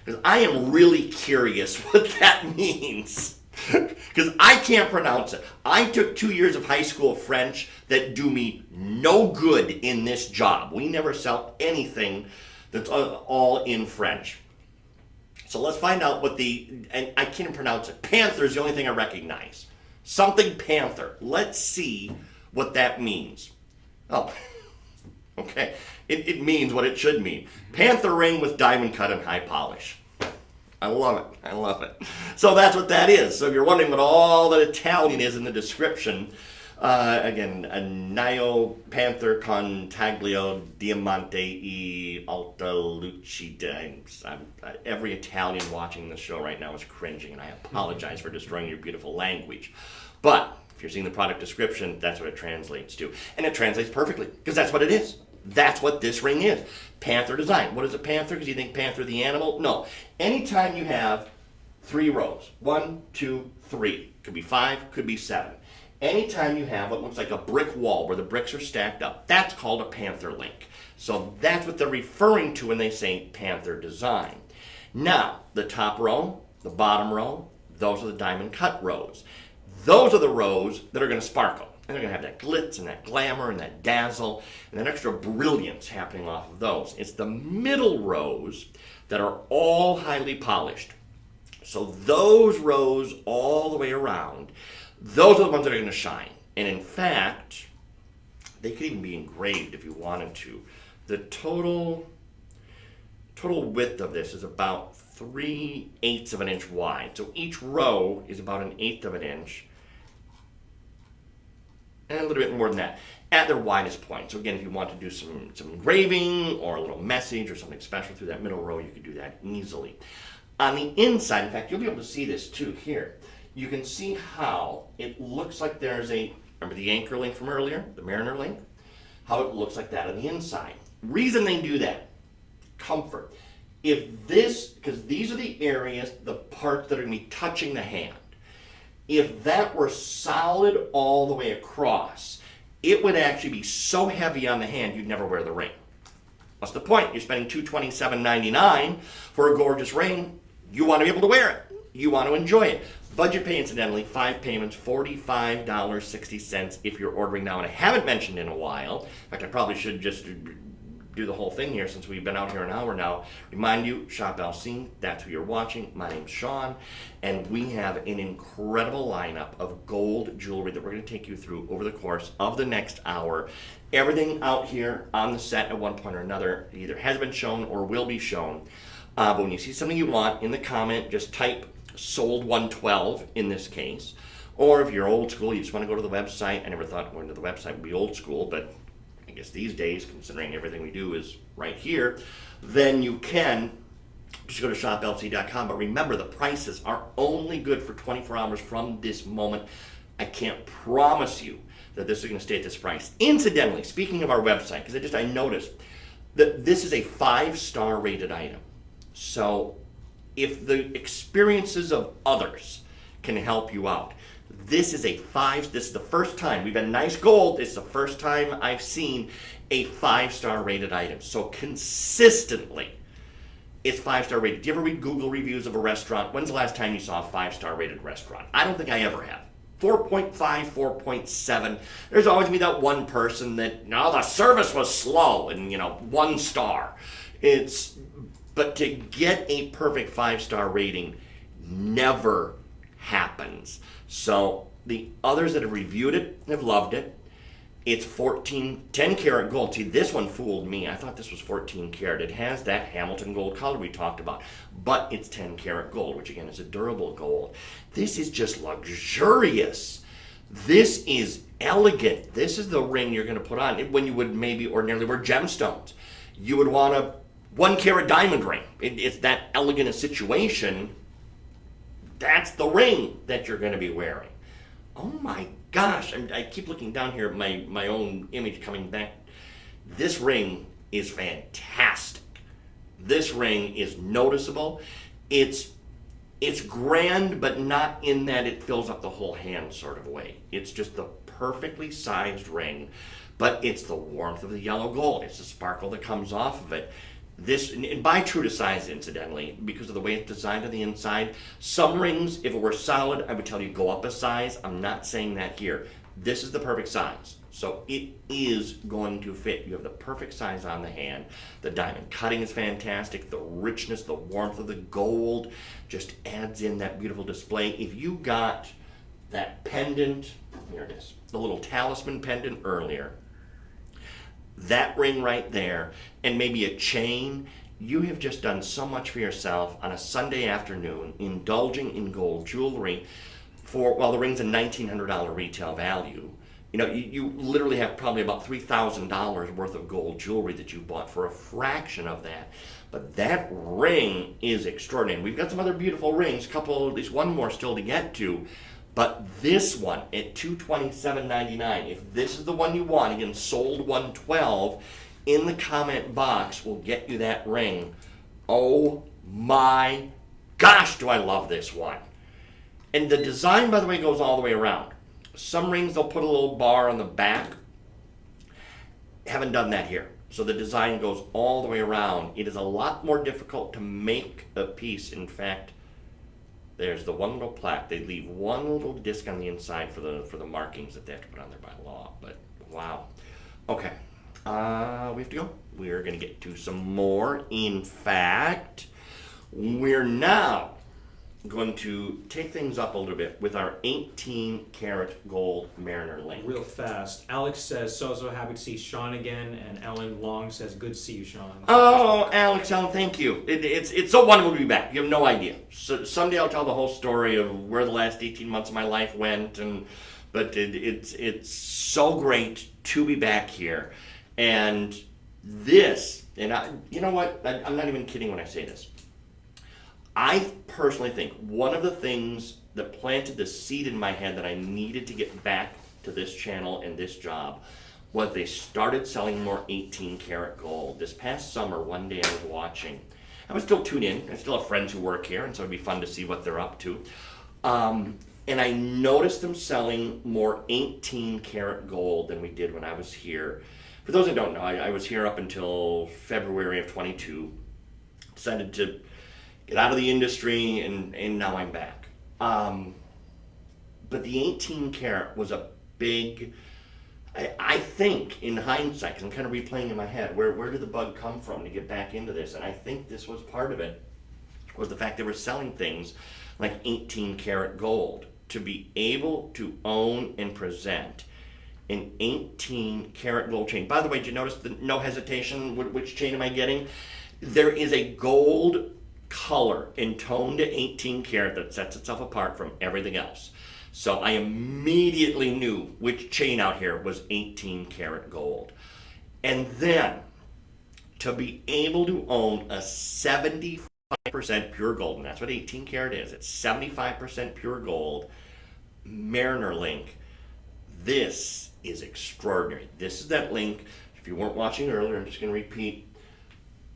Because I am really curious what that means. Because I can't pronounce it. I took 2 years of high school French that do me no good in this job. We never sell anything that's all in French. So let's find out what and I can't even pronounce it. Panther is the only thing I recognize. Something panther. Let's see what that means. Oh, okay. It means what it should mean. Panther ring with diamond cut and high polish. I love it. I love it. So that's what that is. So if you're wondering what all that Italian is in the description, again, a Nio Panther con taglio diamante e alta lucida. Every Italian watching this show right now is cringing, and I apologize for destroying your beautiful language. But if you're seeing the product description, that's what it translates to. And it translates perfectly, because that's what it is. That's what this ring is. Panther design. What is a panther? Because you think panther the animal? No. Anytime you have 3 rows, 1, 2, 3, could be 5, could be 7. Anytime you have what looks like a brick wall where the bricks are stacked up, that's called a panther link. So that's what they're referring to when they say panther design. Now, the top row, the bottom row, those are the diamond cut rows. Those are the rows that are going to sparkle. And they're going to have that glitz and that glamour and that dazzle and that extra brilliance happening off of those. It's the middle rows that are all highly polished. So those rows all the way around, those are the ones that are going to shine. And in fact, they could even be engraved if you wanted to. The total width of this is about 3/8 of an inch wide. So each row is about 1/8 of an inch. And a little bit more than that at their widest point. So again, if you want to do some engraving or a little message or something special through that middle row, you could do that easily. On the inside, in fact, you'll be able to see this too here. You can see how it looks like there's remember the anchor link from earlier, the mariner link? How it looks like that on the inside. Reason they do that, comfort. Because these are the areas, the parts that are going to be touching the hand. If that were solid all the way across, it would actually be so heavy on the hand you'd never wear the ring. What's the point? You're spending $227.99 for a gorgeous ring. You want to be able to wear it. You want to enjoy it. Budget pay, incidentally, 5 payments, $45.60 if you're ordering now. And I haven't mentioned in a while. In fact, I probably should just do the whole thing here since we've been out here an hour now. Remind you, Shop LC, that's who you're watching. My name's Shawn, and we have an incredible lineup of gold jewelry that we're going to take you through over the course of the next hour. Everything out here on the set at one point or another either has been shown or will be shown. But when you see something you want, in the comment, just type sold 112 in this case. Or if you're old school, you just want to go to the website. I never thought going to the website would be old school, but I guess these days, considering everything we do is right here, then you can just go to shoplc.com. But remember, the prices are only good for 24 hours from this moment. I can't promise you that this is going to stay at this price. Incidentally, speaking of our website, because I noticed that this is a 5-star rated item. So if the experiences of others can help you out, this is this is the first time, we've been nice gold, it's the first time I've seen a 5-star rated item. So consistently, it's 5-star rated. Do you ever read Google reviews of a restaurant? When's the last time you saw a 5-star rated restaurant? I don't think I ever have. 4.5, 4.7. There's always be that one person that, no, the service was slow and, 1 star. But to get a perfect 5-star rating never happens. So the others that have reviewed it have loved it. It's 10 karat gold. See, this one fooled me. I thought this was 14 karat. It has that Hamilton gold color we talked about, but it's 10 karat gold, which again is a durable gold. This is just luxurious. This is elegant. This is the ring you're going to put on when you would maybe ordinarily wear gemstones. You would want a 1 karat diamond ring. It's that elegant a situation. That's the ring that you're going to be wearing. Oh my gosh, I keep looking down here at my own image coming back. This ring is fantastic. This ring is noticeable. it's grand, but not in that it fills up the whole hand sort of way. It's just the perfectly sized ring, but it's the warmth of the yellow gold. It's the sparkle that comes off of it. This, and buy true to size, incidentally, because of the way it's designed on the inside. Some rings, if it were solid, I would tell you go up a size. I'm not saying that here. This is the perfect size. So it is going to fit. You have the perfect size on the hand. The diamond cutting is fantastic. The richness, the warmth of the gold just adds in that beautiful display. If you got that pendant, here it is, the little talisman pendant earlier, that ring right there, and maybe a chain, you have just done so much for yourself on a Sunday afternoon, indulging in gold jewelry for, well, the ring's a $1,900 retail value. You know, you literally have probably about $3,000 worth of gold jewelry that you bought for a fraction of that. But that ring is extraordinary. We've got some other beautiful rings, at least one more still to get to. But this one at $227.99, if this is the one you want, again, sold $112, in the comment box will get you that ring. Oh my gosh, do I love this one. And the design, by the way, goes all the way around. Some rings, they'll put a little bar on the back. Haven't done that here. So the design goes all the way around. It is a lot more difficult to make a piece. In fact, there's the one little plaque. They leave one little disc on the inside for the markings that they have to put on there by law. But wow. Okay. We have to go. We're going to get to some more. In fact, we're now going to take things up a little bit with our 18 karat gold Mariner link. Real fast. Alex says, so happy to see Shawn again, and Ellen Long says, good to see you, Shawn. Oh, Alex, Ellen, thank you. It's so wonderful to be back. You have no idea. So someday I'll tell the whole story of where the last 18 months of my life went, but it's so great to be back here. And this, you know what? I'm not even kidding when I say this. I personally think one of the things that planted the seed in my head that I needed to get back to this channel and this job was they started selling more 18 karat gold. This past summer, one day I was watching. I was still tuned in. I still have friends who work here, and so it'd be fun to see what they're up to. And I noticed them selling more 18 karat gold than we did when I was here. For those that don't know, I was here up until February of 22. Decided to get out of the industry, and now I'm back. But the 18 karat was a big, I think in hindsight, 'cause I'm kind of replaying in my head, where did the bug come from to get back into this? And I think this was part of it, was the fact they were selling things like 18 karat gold. To be able to own and present an 18 karat gold chain. By the way, did you notice the no hesitation, which chain am I getting? There is a gold color and tone to 18 karat that sets itself apart from everything else. So I immediately knew which chain out here was 18 karat gold. And then to be able to own a 75% pure gold, and that's what 18 karat is, it's 75% pure gold, Mariner link, this is extraordinary. This is that link. If you weren't watching earlier, I'm just going to repeat,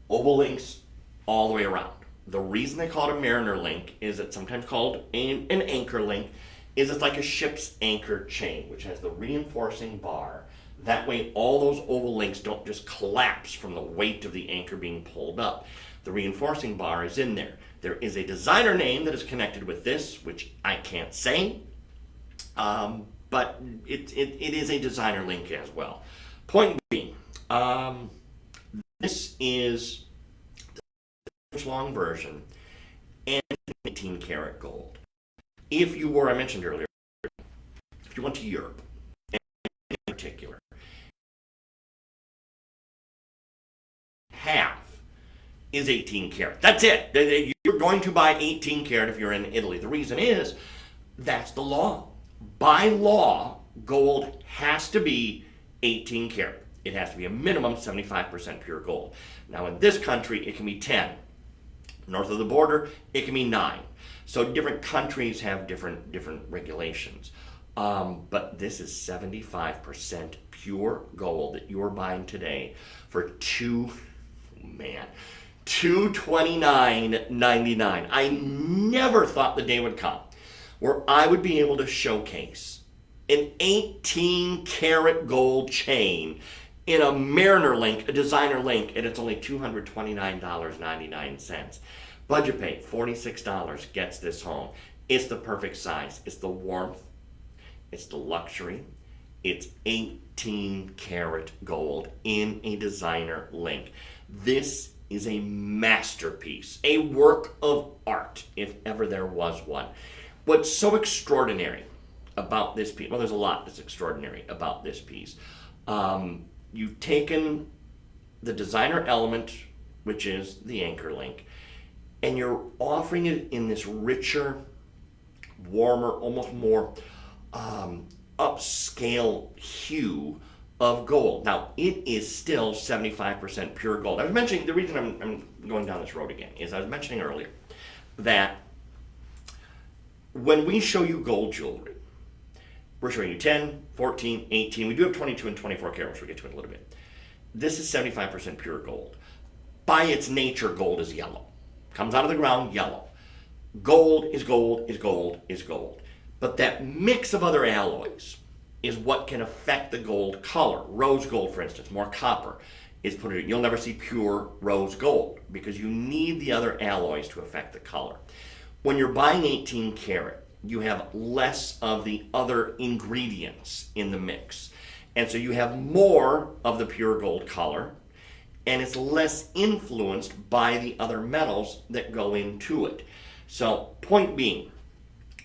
oval links all the way around. The reason they call it a Mariner link is it's sometimes called an anchor link, is it's like a ship's anchor chain, which has the reinforcing bar. That way all those oval links don't just collapse from the weight of the anchor being pulled up. The reinforcing bar is in there. There is a designer name that is connected with this, which I can't say, but it is a designer link as well. Point being, this is long version and 18 karat gold. If you were, I mentioned earlier, if you went to Europe, in particular, half is 18 karat. That's it. You're going to buy 18 karat if you're in Italy. The reason is that's the law. By law, gold has to be 18 karat. It has to be a minimum 75% pure gold. Now in this country, it can be 10. North of the border, it can be 9. So different countries have different regulations. But this is 75% pure gold that you are buying today for $2 $229.99. I never thought the day would come where I would be able to showcase an 18 karat gold chain in a Mariner link, a designer link, and it's only $229.99. Budget pay, $46 gets this home. It's the perfect size. It's the warmth. It's the luxury. It's 18 karat gold in a designer link. This is a masterpiece, a work of art, if ever there was one. What's so extraordinary about this piece, well, there's a lot that's extraordinary about this piece. You've taken the designer element, which is the anchor link, and you're offering it in this richer, warmer, almost more upscale hue of gold. Now, it is still 75% pure gold. I was mentioning, the reason I'm going down this road again is I was mentioning earlier that when we show you gold jewelry, we're showing you 10, 14, 18. We do have 22 and 24 karat, which we'll get to in a little bit. This is 75% pure gold. By its nature, gold is yellow. Comes out of the ground yellow. Gold is gold is gold is gold. But that mix of other alloys is what can affect the gold color. Rose gold, for instance, more copper is put in. You'll never see pure rose gold because you need the other alloys to affect the color. When you're buying 18 karat, you have less of the other ingredients in the mix. And so you have more of the pure gold color, and it's less influenced by the other metals that go into it. So, point being,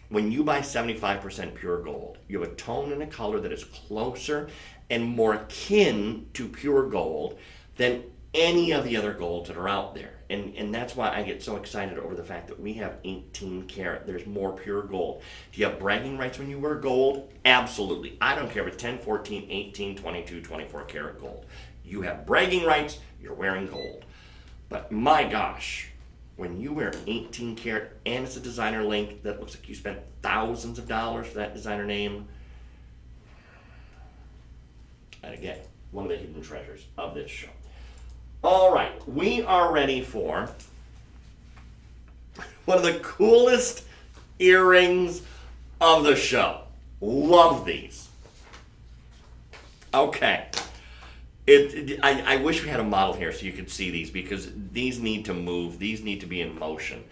when you buy 75% pure gold, you have a tone and a color that is closer and more akin to pure gold than any of the other golds that are out there. And that's why I get so excited over the fact that we have 18 karat. There's more pure gold. Do you have bragging rights when you wear gold? Absolutely. I don't care if it's 10, 14, 18, 22, 24 karat gold. You have bragging rights, you're wearing gold. But my gosh, when you wear 18 karat and it's a designer link that looks like you spent thousands of dollars for that designer name, and again, one of the hidden treasures of this show. All right, we are ready for one of the coolest earrings of the show. Love these. Okay. I wish we had a model here so you could see these because these need to move. These need to be in motion.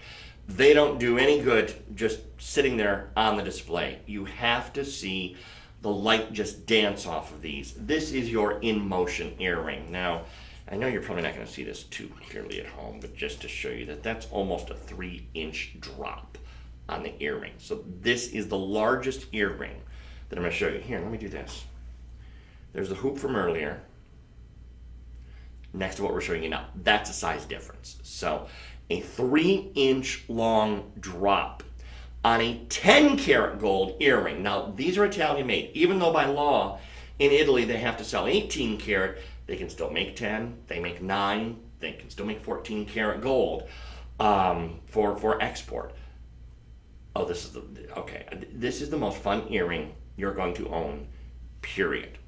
They don't do any good just sitting there on the display. You have to see the light just dance off of these. This is your in-motion earring. Now, I know you're probably not going to see this too clearly at home, but just to show you that that's almost a 3-inch drop on the earring. So this is the largest earring that I'm going to show you. Here, let me do this. There's the hoop from earlier next to what we're showing you now. That's a size difference. So a 3-inch long drop on a 10 karat gold earring. Now, these are Italian made. Even though by law in Italy they have to sell 18 karat, they can still make 10, they make 9, they can still make 14 karat gold for export. Oh, this is the most fun earring you're going to own, period.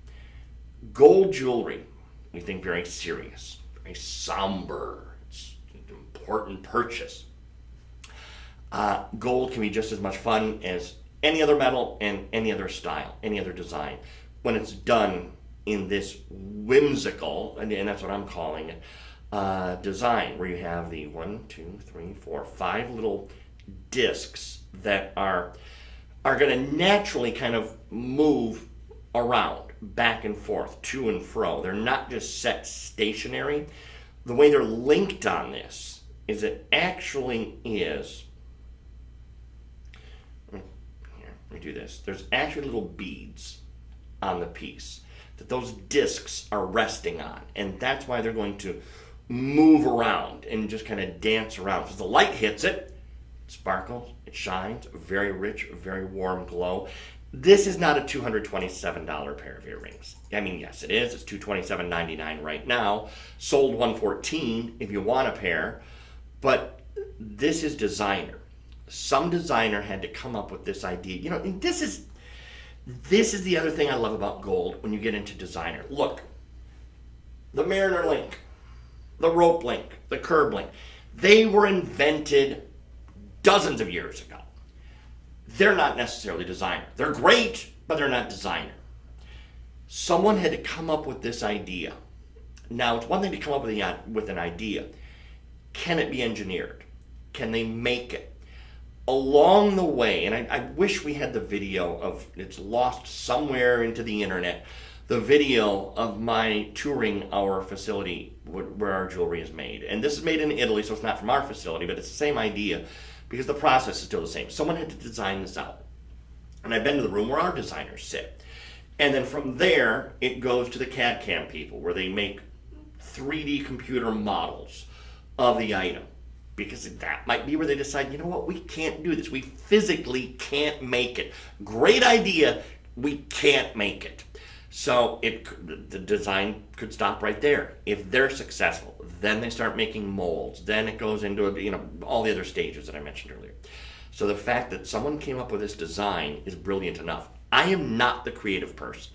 Gold jewelry, we think very serious, very somber. It's an important purchase. Gold can be just as much fun as any other metal and any other style, any other design, when it's done in this whimsical, and that's what I'm calling it, design, where you have the 5 little discs that are going to naturally kind of move around, back and forth, to and fro. They're not just set stationary. The way they're linked on this is it actually is, here, let me do this. There's actually little beads on the piece that those discs are resting on, and that's why they're going to move around and just kind of dance around. So the light hits it, it sparkles, it shines, very rich, very warm glow. This is not a $227 pair of earrings. I mean, yes, it is. It's $227.99 right now. Sold $114 if you want a pair, but this is designer. Some designer had to come up with this idea. You know, and this is the other thing I love about gold when you get into designer. Look, the Mariner link. the rope link, the curb link, they were invented dozens of years ago. They're not necessarily designer. They're great, but they're not designer. Someone had to come up with this idea. Now, it's one thing to come up with an idea. Can it be engineered? Can they make it? Along the way, and I wish we had the video of, it's lost somewhere into the internet, the video of my touring our facility where our jewelry is made. And this is made in Italy, so it's not from our facility, but it's the same idea because the process is still the same. Someone had to design this out. And I've been to the room where our designers sit. And then from there, it goes to the CAD/CAM people where they make 3D computer models of the item. Because that might be where they decide, you know what, we can't do this. We physically can't make it. Great idea, we can't make it. So the design could stop right there. If they're successful, then they start making molds. Then it goes into all the other stages that I mentioned earlier. So the fact that someone came up with this design is brilliant enough. I am not the creative person.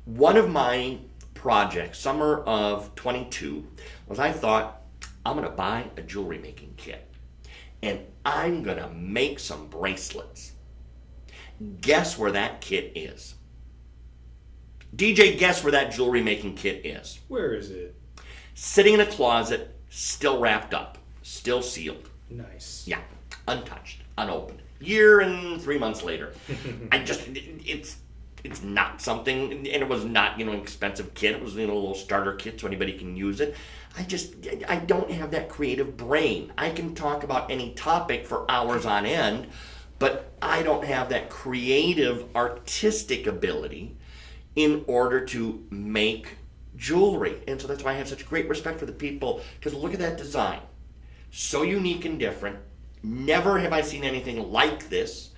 One of my projects, summer of 22, was I thought, I'm going to buy a jewelry making kit and I'm going to make some bracelets. Guess where that kit is? DJ, guess where that jewelry making kit is? Where is it? Sitting in a closet, still wrapped up, still sealed. Nice. Yeah, untouched, unopened. Year and 3 months later. It's not something, and it was not, an expensive kit. It was, a little starter kit so anybody can use it. I don't have that creative brain. I can talk about any topic for hours on end, but I don't have that creative, artistic ability in order to make jewelry. And so that's why I have such great respect for the people, because look at that design. So unique and different. Never have I seen anything like this.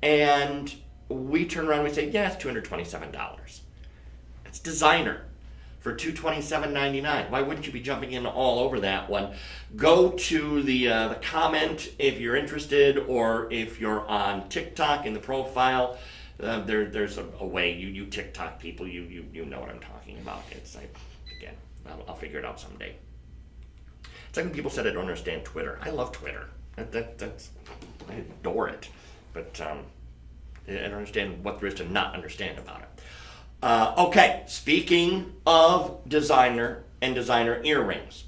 And we turn around and we say, yeah, it's $227. It's designer for $227.99. Why wouldn't you be jumping in all over that one? Go to the comment if you're interested, or if you're on TikTok in the profile. There's a way, you TikTok people, you know what I'm talking about. It's like, again, I'll figure it out someday. It's like when people said I don't understand Twitter. I love Twitter. That's I adore it. But I don't understand what there is to not understand about it. Okay, speaking of designer and designer earrings.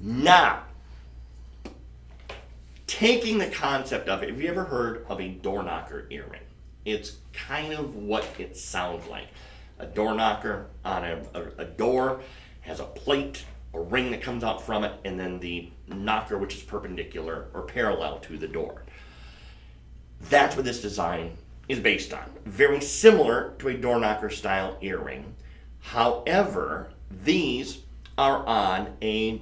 Now, taking the concept of it, have you ever heard of a door knocker earring? It's kind of what it sounds like. A door knocker on a door has a plate, a ring that comes out from it, and then the knocker, which is perpendicular or parallel to the door. That's what this design is based on. Very similar to a door knocker style earring. However, these are on a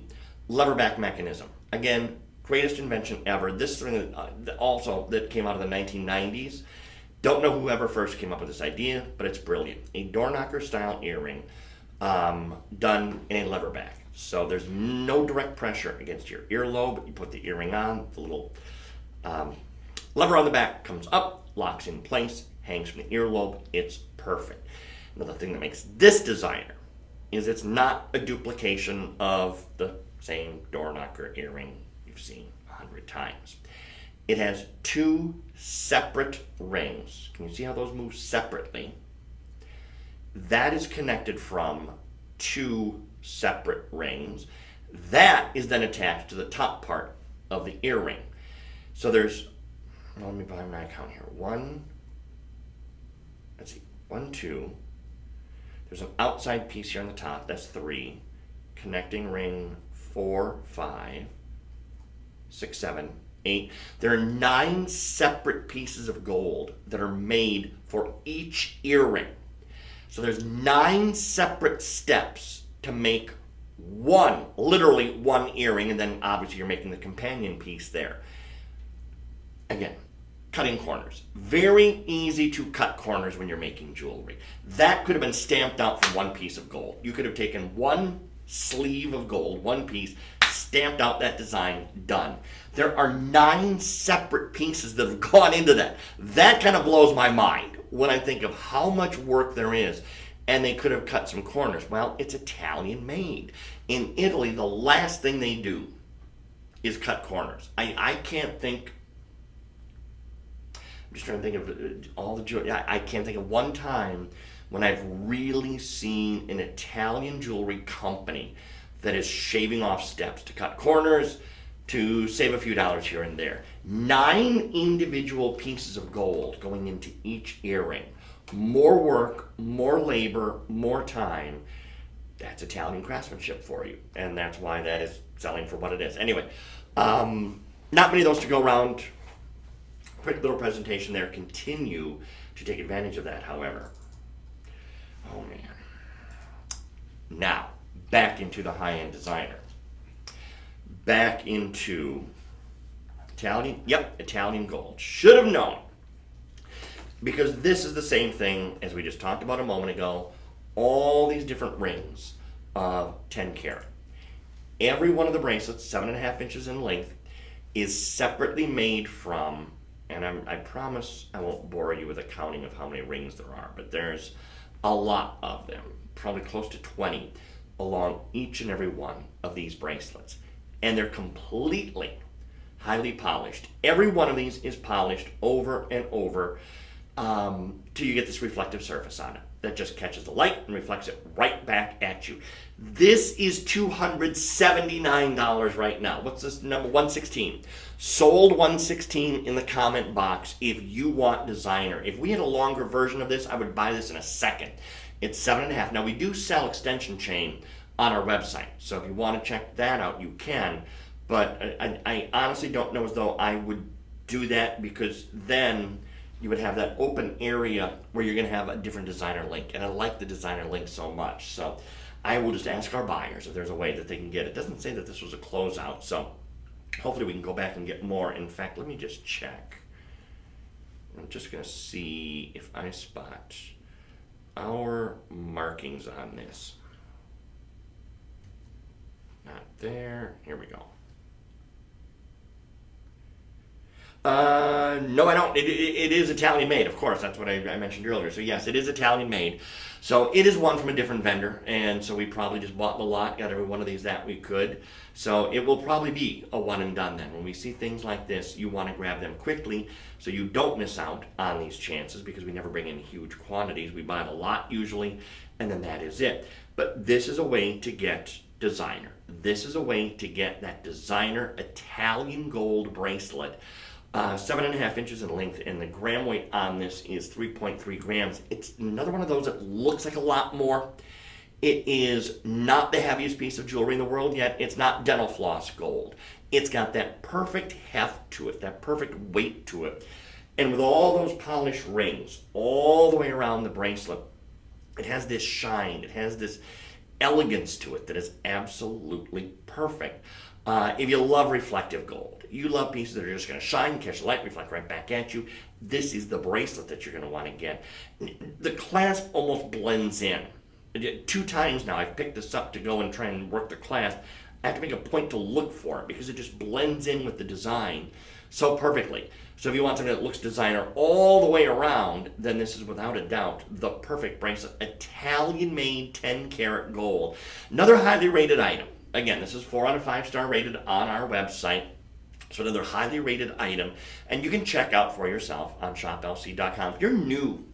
lever back mechanism. Again, greatest invention ever. This is something that came out of the 1990s. Don't know whoever first came up with this idea, but it's brilliant. A door knocker style earring done in a lever back. So there's no direct pressure against your earlobe. You put the earring on, the little lever on the back comes up, locks in place, hangs from the earlobe. It's perfect. Another thing that makes this designer is it's not a duplication of the same door knocker earring you've seen 100 times. It has two separate rings. Can you see how those move separately? That is connected from two separate rings. That is then attached to the top part of the earring. So there's, let me buy my count here. One, two. There's an outside piece here on the top. That's 3. Connecting ring 4, 5, 6, 7, 8. There are 9 separate pieces of gold that are made for each earring. So there's 9 separate steps to make literally one earring, and then obviously you're making the companion piece there. Again, cutting corners. Very easy to cut corners when you're making jewelry. That could have been stamped out from one piece of gold. You could have taken one sleeve of gold, one piece, stamped out that design, done. There are 9 separate pieces that have gone into that. That kind of blows my mind when I think of how much work there is. And they could have cut some corners. Well, it's Italian made. In Italy, the last thing they do is cut corners. I can't think. I'm just trying to think of all the jewelry. I can't think of one time when I've really seen an Italian jewelry company that is shaving off steps to cut corners, to save a few dollars here and there. 9 individual pieces of gold going into each earring. More work, more labor, more time. That's Italian craftsmanship for you. And that's why that is selling for what it is. Anyway, not many of those to go around. Quick little presentation there. Continue to take advantage of that, however. Oh, man. Now, back into the high-end designer. Back into Italian gold. Should have known. Because this is the same thing as we just talked about a moment ago. All these different rings of 10 karat. Every one of the bracelets, 7.5 inches in length, is separately made from, and I promise I won't bore you with a counting of how many rings there are, but there's a lot of them, probably close to 20, along each and every one of these bracelets. And they're completely highly polished. Every one of these is polished over and over till you get this reflective surface on it that just catches the light and reflects it right back at you. This is $279 right now. What's this number? 116. Sold 116 in the comment box if you want designer. If we had a longer version of this, I would buy this in a second. It's 7.5. Now we do sell extension chain on our website, so if you want to check that out, you can. But I honestly don't know as though I would do that, because then you would have that open area where you're going to have a different designer link, and I like the designer link so much. So I will just ask our buyers if there's a way that they can get it. It doesn't say that this was a closeout, so hopefully we can go back and get more. In fact, let me just check. I'm just going to see if I spot our markings on this. Not there. Here we go. No, I don't. It is Italian made, of course. That's what I mentioned earlier. So yes, it is Italian made. So it is one from a different vendor, and so we probably just bought the lot, got every one of these that we could. So it will probably be a one and done then. When we see things like this, you want to grab them quickly so you don't miss out on these chances, because we never bring in huge quantities. We buy the lot usually, and then that is it. But this is a way to get designer. This is a way to get that designer Italian gold bracelet. 7.5 inches in length, and the gram weight on this is 3.3 grams. It's another one of those that looks like a lot more. It is not the heaviest piece of jewelry in the world yet. It's not dental floss gold. It's got that perfect heft to it, that perfect weight to it. And with all those polished rings all the way around the bracelet, it has this shine, it has this elegance to it that is absolutely perfect. If you love reflective gold, you love pieces that are just going to shine, catch the light, reflect right back at you, this is the bracelet that you're going to want to get. The clasp almost blends in. 2 times now I've picked this up to go and try and work the clasp. I have to make a point to look for it because it just blends in with the design so perfectly. So if you want something that looks designer all the way around, then this is without a doubt the perfect bracelet. Italian made 10 karat gold. Another highly rated item. Again, this is 4 out of 5 star rated on our website. So another highly rated item. And you can check out for yourself on shoplc.com. If you're new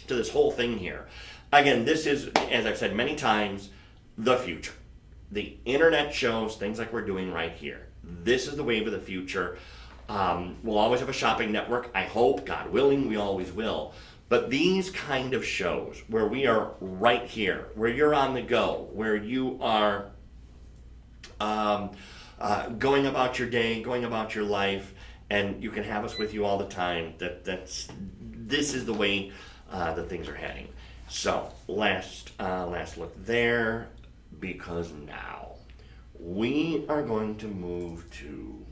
to this whole thing here, again, this is, as I've said many times, the future. The internet shows things like we're doing right here. This is the wave of the future. We'll always have a shopping network. I hope, God willing, we always will. But these kind of shows where we are right here, where you're on the go, where you are going about your day, going about your life, and you can have us with you all the time. This is the way that things are heading. So last look there, because now we are going to move to,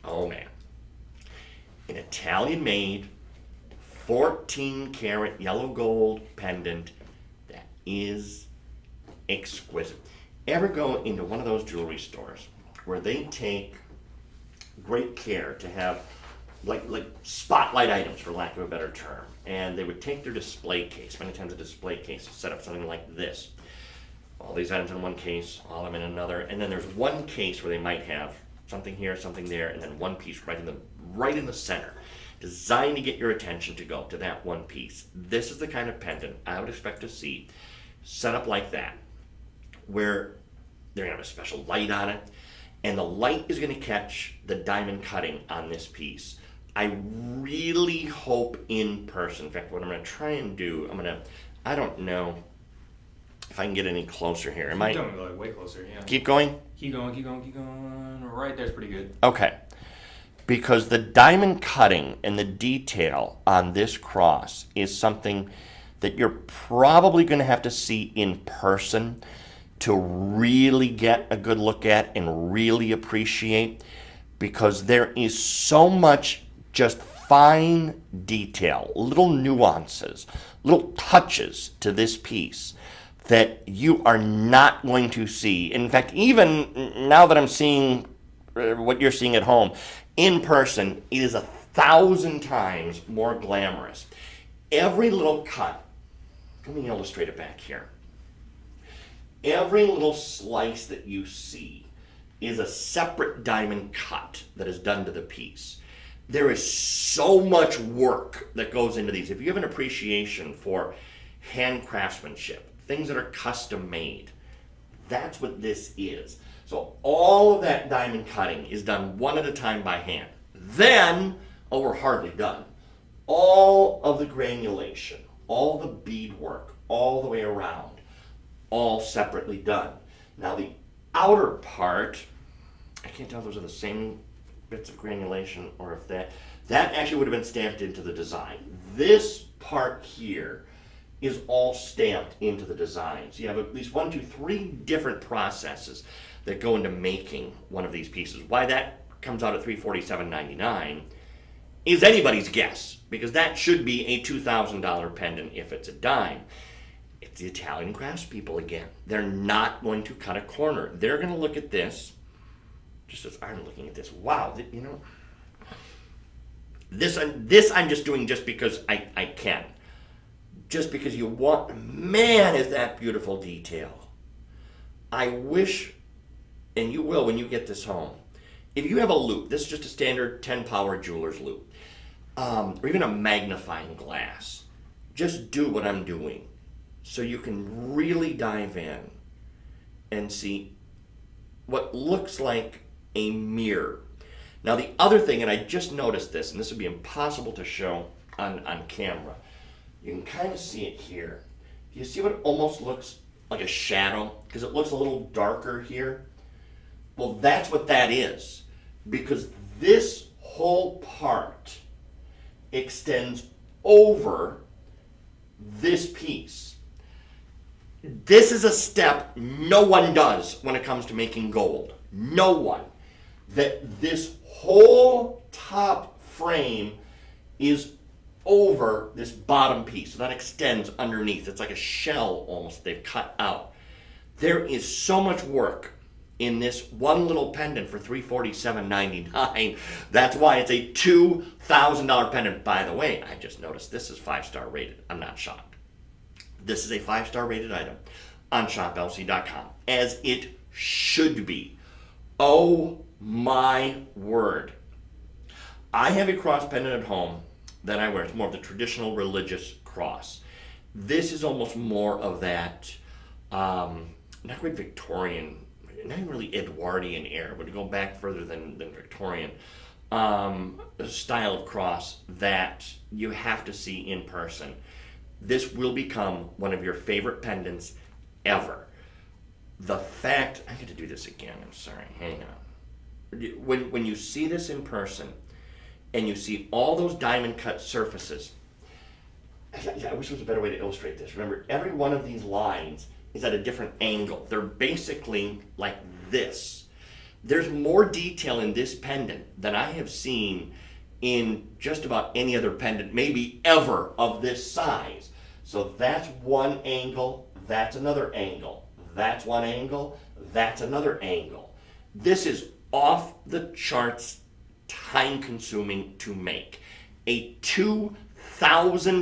oh man, an Italian made 14 karat yellow gold pendant that is exquisite. Ever go into one of those jewelry stores where they take great care to have like spotlight items, for lack of a better term. And they would take their display case. Many times a display case is set up something like this. All these items in one case, all of them in another, and then there's one case where they might have something here, something there, and then one piece right in the center, designed to get your attention to go to that one piece. This is the kind of pendant I would expect to see set up like that, where they're gonna have a special light on it, and the light is gonna catch the diamond cutting on this piece. I really hope in person. In fact, what I'm gonna try and do, I don't know if I can get any closer here. Am I? Don't go like way closer, yeah. Keep going? Keep going, keep going, keep going. Right there's pretty good. Okay. Because the diamond cutting and the detail on this cross is something that you're probably going to have to see in person to really get a good look at and really appreciate, because there is so much just fine detail, little nuances, little touches to this piece that you are not going to see. In fact, even now that I'm seeing what you're seeing at home, in person, it is 1,000 times more glamorous. Every little cut, let me illustrate it back here. Every little slice that you see is a separate diamond cut that is done to the piece. There is so much work that goes into these. If you have an appreciation for hand craftsmanship, things that are custom made, that's what this is. So all of that diamond cutting is done one at a time by hand. Then, we're hardly done. All of the granulation, all the beadwork, all the way around, all separately done. Now the outer part, I can't tell if those are the same bits of granulation or if that actually would have been stamped into the design. This part here is all stamped into the design. So you have at least 1, 2, 3 different processes that go into making one of these pieces. Why that comes out at $347.99 is anybody's guess, because that should be a $2,000 pendant if it's a dime. It's the Italian craftspeople again. They're not going to cut a corner. They're going to look at this, just as I'm looking at this. Wow, you know, this I'm just doing just because I can. Just because you want, man, is that beautiful detail. I wish, and you will when you get this home, if you have a loop, this is just a standard 10 power jeweler's loop, or even a magnifying glass, just do what I'm doing so you can really dive in and see what looks like a mirror. Now the other thing, and I just noticed this, and this would be impossible to show on camera, you can kind of see it here. Do you see what almost looks like a shadow? Because it looks a little darker here. Well, that's what that is. Because this whole part extends over this piece. This is a step no one does when it comes to making gold. No one. That this whole top frame is over this bottom piece. So that extends underneath. It's like a shell almost they've cut out. There is so much work in this one little pendant for $347.99. That's why it's a $2,000 pendant. By the way, I just noticed this is 5-star rated. I'm not shocked. This is a 5-star rated item on shoplc.com, as it should be. Oh my word. I have a cross pendant at home that I wear. It's more of the traditional religious cross. This is almost more of that, not quite Victorian, not even really Edwardian era, but to go back further than Victorian, style of cross that you have to see in person. This will become one of your favorite pendants ever. The fact, I get to do this again, I'm sorry, hang on. When you see this in person, and you see all those diamond cut surfaces, I wish there was a better way to illustrate this. Remember, every one of these lines is at a different angle. They're basically like this. There's more detail in this pendant than I have seen in just about any other pendant, maybe ever, of this size. So that's one angle, that's another angle, that's one angle, that's another angle. This is off the charts time consuming to make. A $2,000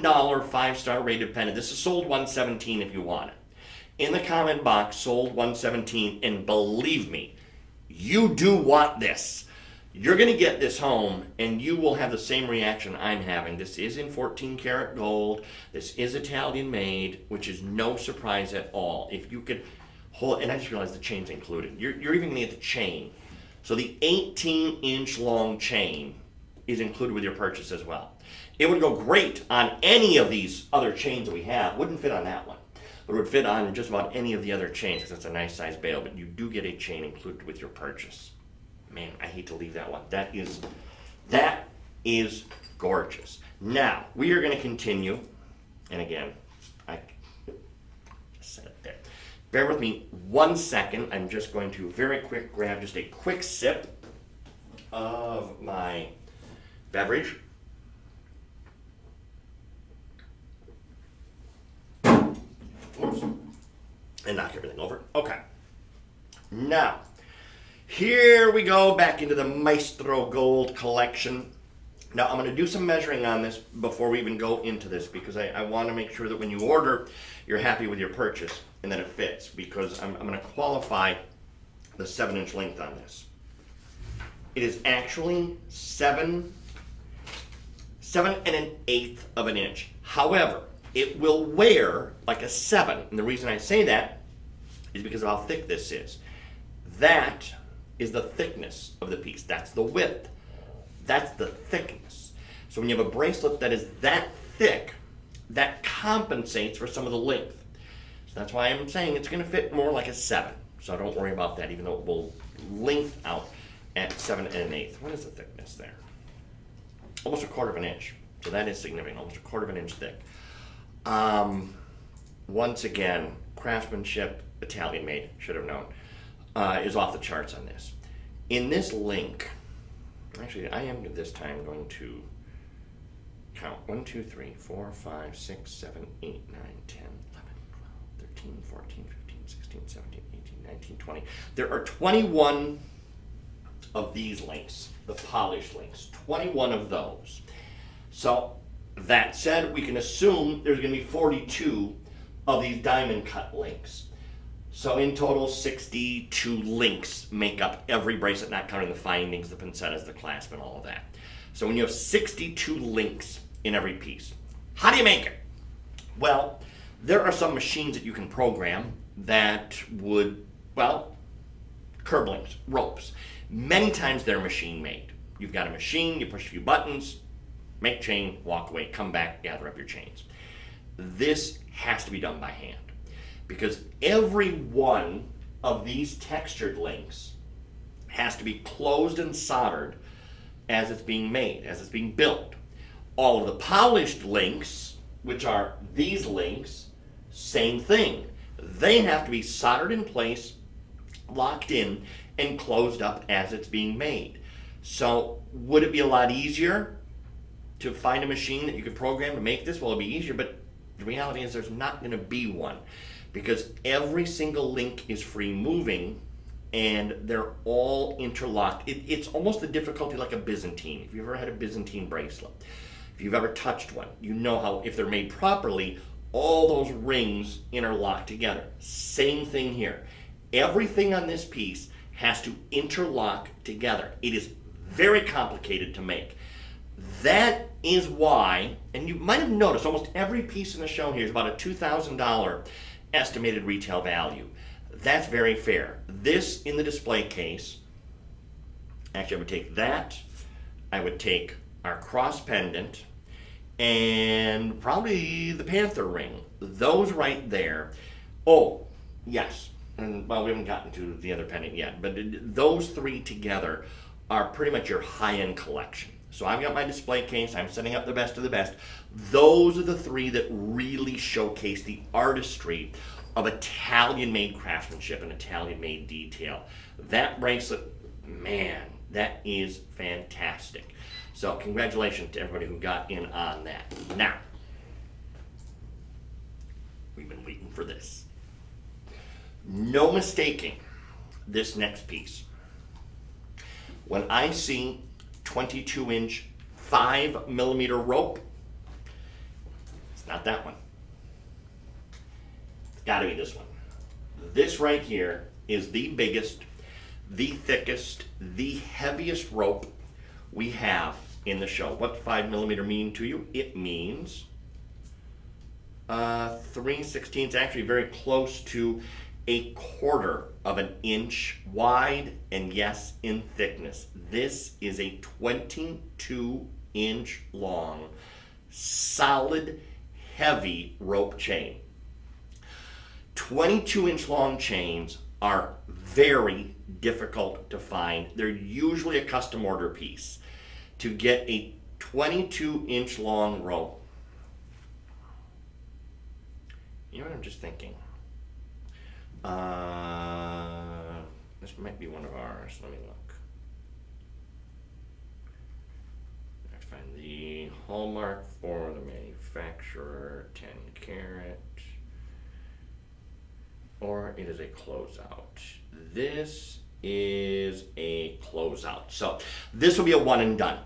5-star rated pendant. This is sold $117 if you want it. In the comment box, sold $117, and believe me, you do want this. You're going to get this home and you will have the same reaction I'm having. This is in 14 karat gold. This is Italian made, which is no surprise at all. If you could hold, and I just realized the chain's included. You're even going to get the chain. So the 18-inch long chain is included with your purchase as well. It would go great on any of these other chains that we have. Wouldn't fit on that one. But it would fit on just about any of the other chains because it's a nice size bail. But you do get a chain included with your purchase. Man, I hate to leave that one. That is gorgeous. Now, we are going to continue. And again, I just set it there. Bear with me 1 second. I'm just going to very quick grab just a quick sip of my beverage. Oops. And knock everything over. Okay. Now, here we go back into the Maestro Gold collection. Now, I'm going to do some measuring on this before we even go into this because I want to make sure that when you order, you're happy with your purchase and that it fits because I'm going to qualify the 7-inch length on this. It is actually 7 1/8 of an inch. However, it will wear like a 7. And the reason I say that is because of how thick this is. That is the thickness of the piece. That's the width. That's the thickness. So when you have a bracelet that is that thick, that compensates for some of the length. So that's why I'm saying it's going to fit more like a 7. So don't worry about that, even though it will length out at 7 1/8. What is the thickness there? Almost 1/4 inch. So that is significant, almost 1/4 inch thick. Once again, craftsmanship, Italian made, should have known, is off the charts on this. In this link, actually I am this time going to count 1, 2, 3, 4, 5, 6, 7, 8, 9, 10, 11, 12, 13, 14, 15, 16, 17, 18, 19, 20. There are 21 of these links, the polished links, 21 of those. So that said, we can assume there's going to be 42 of these diamond cut links. So in total, 62 links make up every bracelet, not counting the findings, the pinsettas, the clasp, and all of that. So when you have 62 links in every piece, how do you make it? Well, there are some machines that you can program that would, well, curb links, ropes. Many times they're machine made. You've got a machine, you push a few buttons, make chain, walk away, come back, gather up your chains. This has to be done by hand because every one of these textured links has to be closed and soldered as it's being made, as it's being built. All of the polished links, which are these links, same thing. They have to be soldered in place, locked in, and closed up as it's being made. So would it be a lot easier to find a machine that you could program to make this? Well, it'd be easier, but the reality is there's not going to be one because every single link is free moving and they're all interlocked. It's almost the difficulty like a Byzantine. If you've ever had a Byzantine bracelet, if you've ever touched one, you know how if they're made properly, all those rings interlock together. Same thing here. Everything on this piece has to interlock together. It is very complicated to make. That is why, and you might have noticed almost every piece in the show here is about a $2,000 estimated retail value. That's very fair. This in the display case, actually I would take that, I would take our cross pendant, and probably the panther ring. Those right there. Oh, yes. And well, we haven't gotten to the other pendant yet, but those three together are pretty much your high-end collection. So I've got my display case, I'm setting up the best of the best. Those are the three that really showcase the artistry of Italian-made craftsmanship and Italian-made detail. That bracelet, man, that is fantastic. So congratulations to everybody who got in on that. Now, we've been waiting for this. No mistaking this next piece. When I see 22-inch 5mm rope. It's not that one. It's got to be this one. This right here is the biggest, the thickest, the heaviest rope we have in the show. What 5mm mean to you? It means 3/16, actually very close to a quarter of an inch wide, and yes, in thickness. This is a 22-inch long, solid, heavy rope chain. 22-inch long chains are very difficult to find. They're usually a custom order piece. To get a 22-inch long rope, you know what I'm just thinking? This might be one of ours. Let me look. I find the hallmark for the manufacturer, 10 karat. Or it is a closeout. This is a closeout. So this will be a one and done.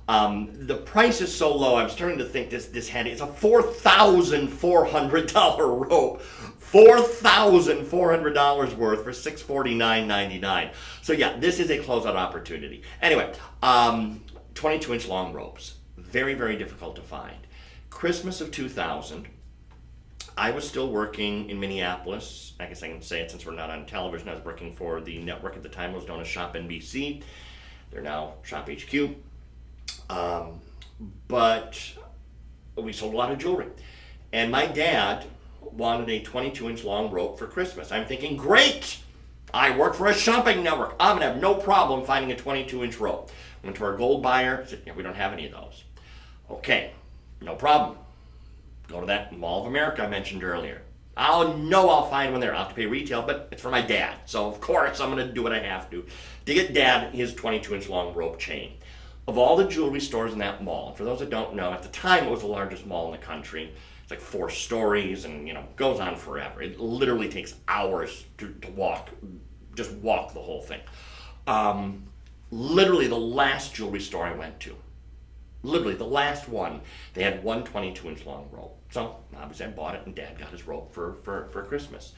The price is so low, I'm starting to think this handy. It's a $4,400 rope. $4,400 worth for $649.99. So yeah, this is a closeout opportunity. Anyway, 22-inch long ropes. Very, very difficult to find. Christmas of 2000, I was still working in Minneapolis. I guess I can say it since we're not on television. I was working for the network at the time. It was known as Shop NBC. They're now Shop HQ. But we sold a lot of jewelry. And my dad wanted a 22-inch long rope for Christmas. I'm thinking, great! I work for a shopping network. I'm going to have no problem finding a 22-inch rope. Went to our gold buyer. Said, yeah, we don't have any of those. Okay, no problem. Go to that Mall of America I mentioned earlier. I'll find one there. I'll have to pay retail, but it's for my dad. So, of course, I'm going to do what I have to get Dad his 22-inch long rope chain. Of all the jewelry stores in that mall, and for those that don't know, at the time it was the largest mall in the country. It's like 4 stories and, goes on forever. It literally takes hours to walk, just walk the whole thing. Literally the last jewelry store I went to, literally the last one, they had one 22-inch long rope. So obviously I bought it and Dad got his rope for Christmas.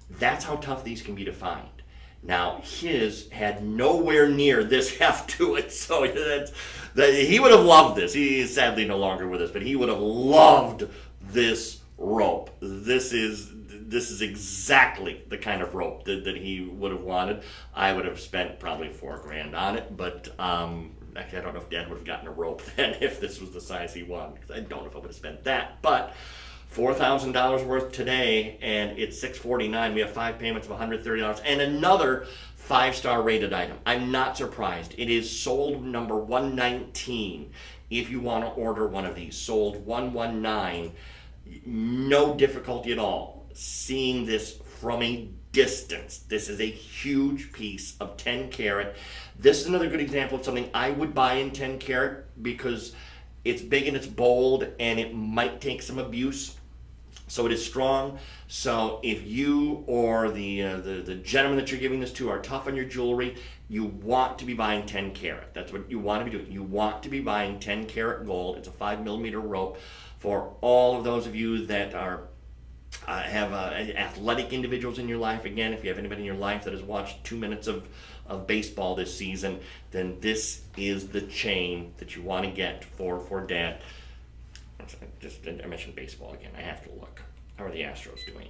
That's how tough these can be to find. Now his had nowhere near this heft to it, so he would have loved this. He is sadly no longer with us, but he would have loved this rope. This is exactly the kind of rope that he would have wanted. I would have spent probably $4,000 on it, but actually I don't know if Dad would have gotten a rope then if this was the size he wanted, because I don't know if I would have spent that, but $4,000 worth today, and it's $649. We have 5 payments of $130 and another 5-star rated item. I'm not surprised. It is sold number 119 if you want to order one of these. Sold 119. No difficulty at all seeing this from a distance. This is a huge piece of 10 karat. This is another good example of something I would buy in 10 karat because it's big and it's bold and it might take some abuse. So it is strong. So if you or the gentleman that you're giving this to are tough on your jewelry, you want to be buying 10 karat. That's what you want to be doing. You want to be buying 10 karat gold. It's a 5mm rope. For all of those of you that are have athletic individuals in your life, again, if you have anybody in your life that has watched 2 minutes of baseball this season, then this is the chain that you want to get for Dad. I mentioned baseball again. I have to look. How are the Astros doing?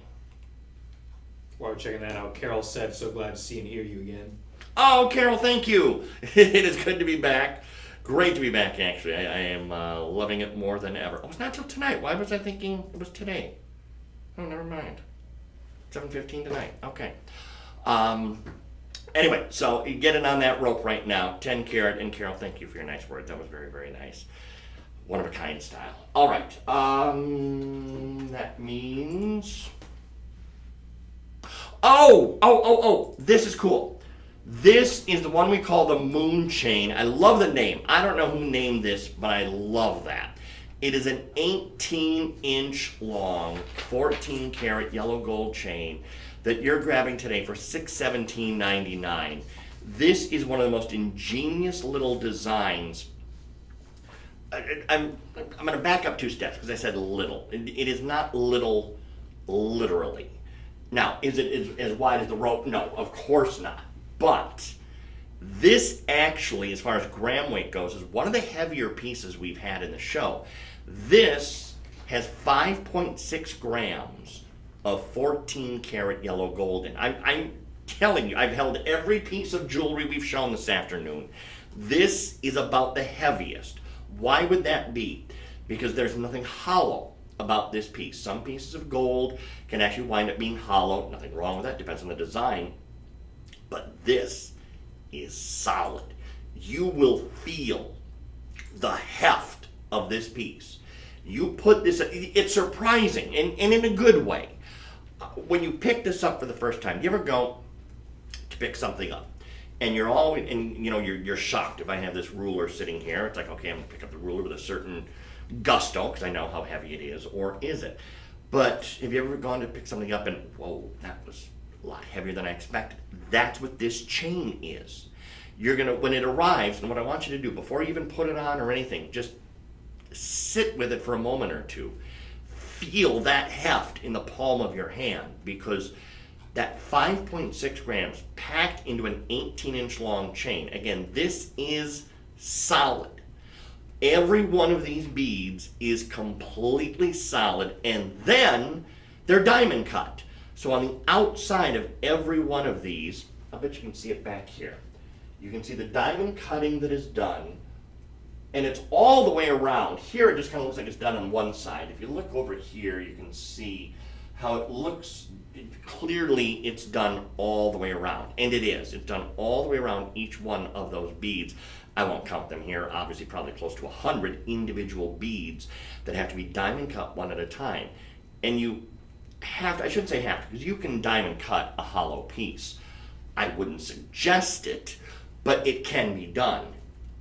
While we're checking that out, Carol said, "So glad to see and hear you again." Oh, Carol, thank you. It is good to be back. Great to be back, actually. I am loving it more than ever. Oh, it's not till tonight. Why was I thinking it was today? Oh, never mind. 7:15 tonight. Okay. Anyway, so you get it on that rope right now. 10 karat. And Carol, thank you for your nice words. That was very, very nice. One of a kind style. All right. That means... Oh, this is cool. This is the one we call the moon chain. I love the name. I don't know who named this, but I love that. It is an 18-inch long, 14 karat yellow gold chain that you're grabbing today for $617.99. This is one of the most ingenious little designs. I'm going to back up 2 steps because I said little. It is not little literally. Now, is it as wide as the rope? No, of course not. But this actually, as far as gram weight goes, is one of the heavier pieces we've had in the show. This has 5.6 grams of 14 karat yellow gold in. I'm telling you, I've held every piece of jewelry we've shown this afternoon. This is about the heaviest. Why would that be? Because there's nothing hollow about this piece. Some pieces of gold can actually wind up being hollow. Nothing wrong with that, depends on the design. But this is solid. You will feel the heft of this piece. You put this, it's surprising, and in a good way. When you pick this up for the first time, you ever go to pick something up and you're always, and you know, you're shocked. If I have this ruler sitting here, it's like, okay, I'm gonna pick up the ruler with a certain gusto because I know how heavy it is, or is it? But have you ever gone to pick something up and, whoa, that was a lot heavier than I expected? That's what this chain is. You're gonna, when it arrives, and what I want you to do before you even put it on or anything, just sit with it for a moment or two. Feel that heft in the palm of your hand, because that 5.6 grams packed into an 18-inch long chain. Again, this is solid. Every one of these beads is completely solid, and then they're diamond cut. So on the outside of every one of these, I bet you can see it back here. You can see the diamond cutting that is done, and it's all the way around. Here it just kind of looks like it's done on one side. If you look over here, you can see how it looks. Clearly it's done all the way around, and it is. It's done all the way around each one of those beads. I won't count them here, obviously probably close to 100 individual beads that have to be diamond cut one at a time. And you have to, I shouldn't say have to, because you can diamond cut a hollow piece. I wouldn't suggest it, but it can be done.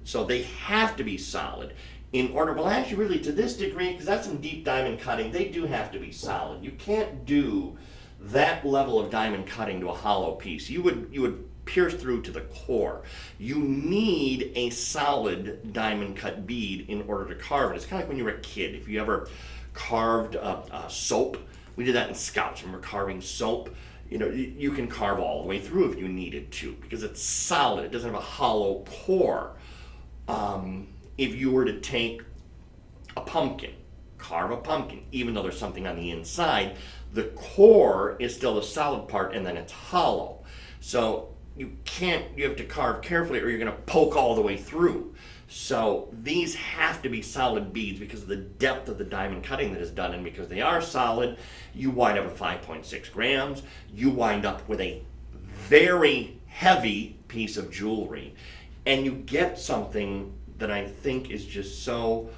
So they have to be solid in order, well actually really to this degree, because that's some deep diamond cutting, they do have to be solid. You can't do that level of diamond cutting to a hollow piece. You would pierce through to the core. You need a solid diamond cut bead in order to carve it. It's kind of like when you were a kid. If you ever carved soap, we did that in Scouts when we're carving soap. You know, you can carve all the way through if you needed to, because it's solid. It doesn't have a hollow core. If you were to take a pumpkin, carve a pumpkin, even though there's something on the inside, the core is still the solid part, and then it's hollow. So you have to carve carefully or you're gonna poke all the way through. So these have to be solid beads because of the depth of the diamond cutting that is done, and because they are solid, you wind up with 5.6 grams. You wind up with a very heavy piece of jewelry, and you get something that I think is just so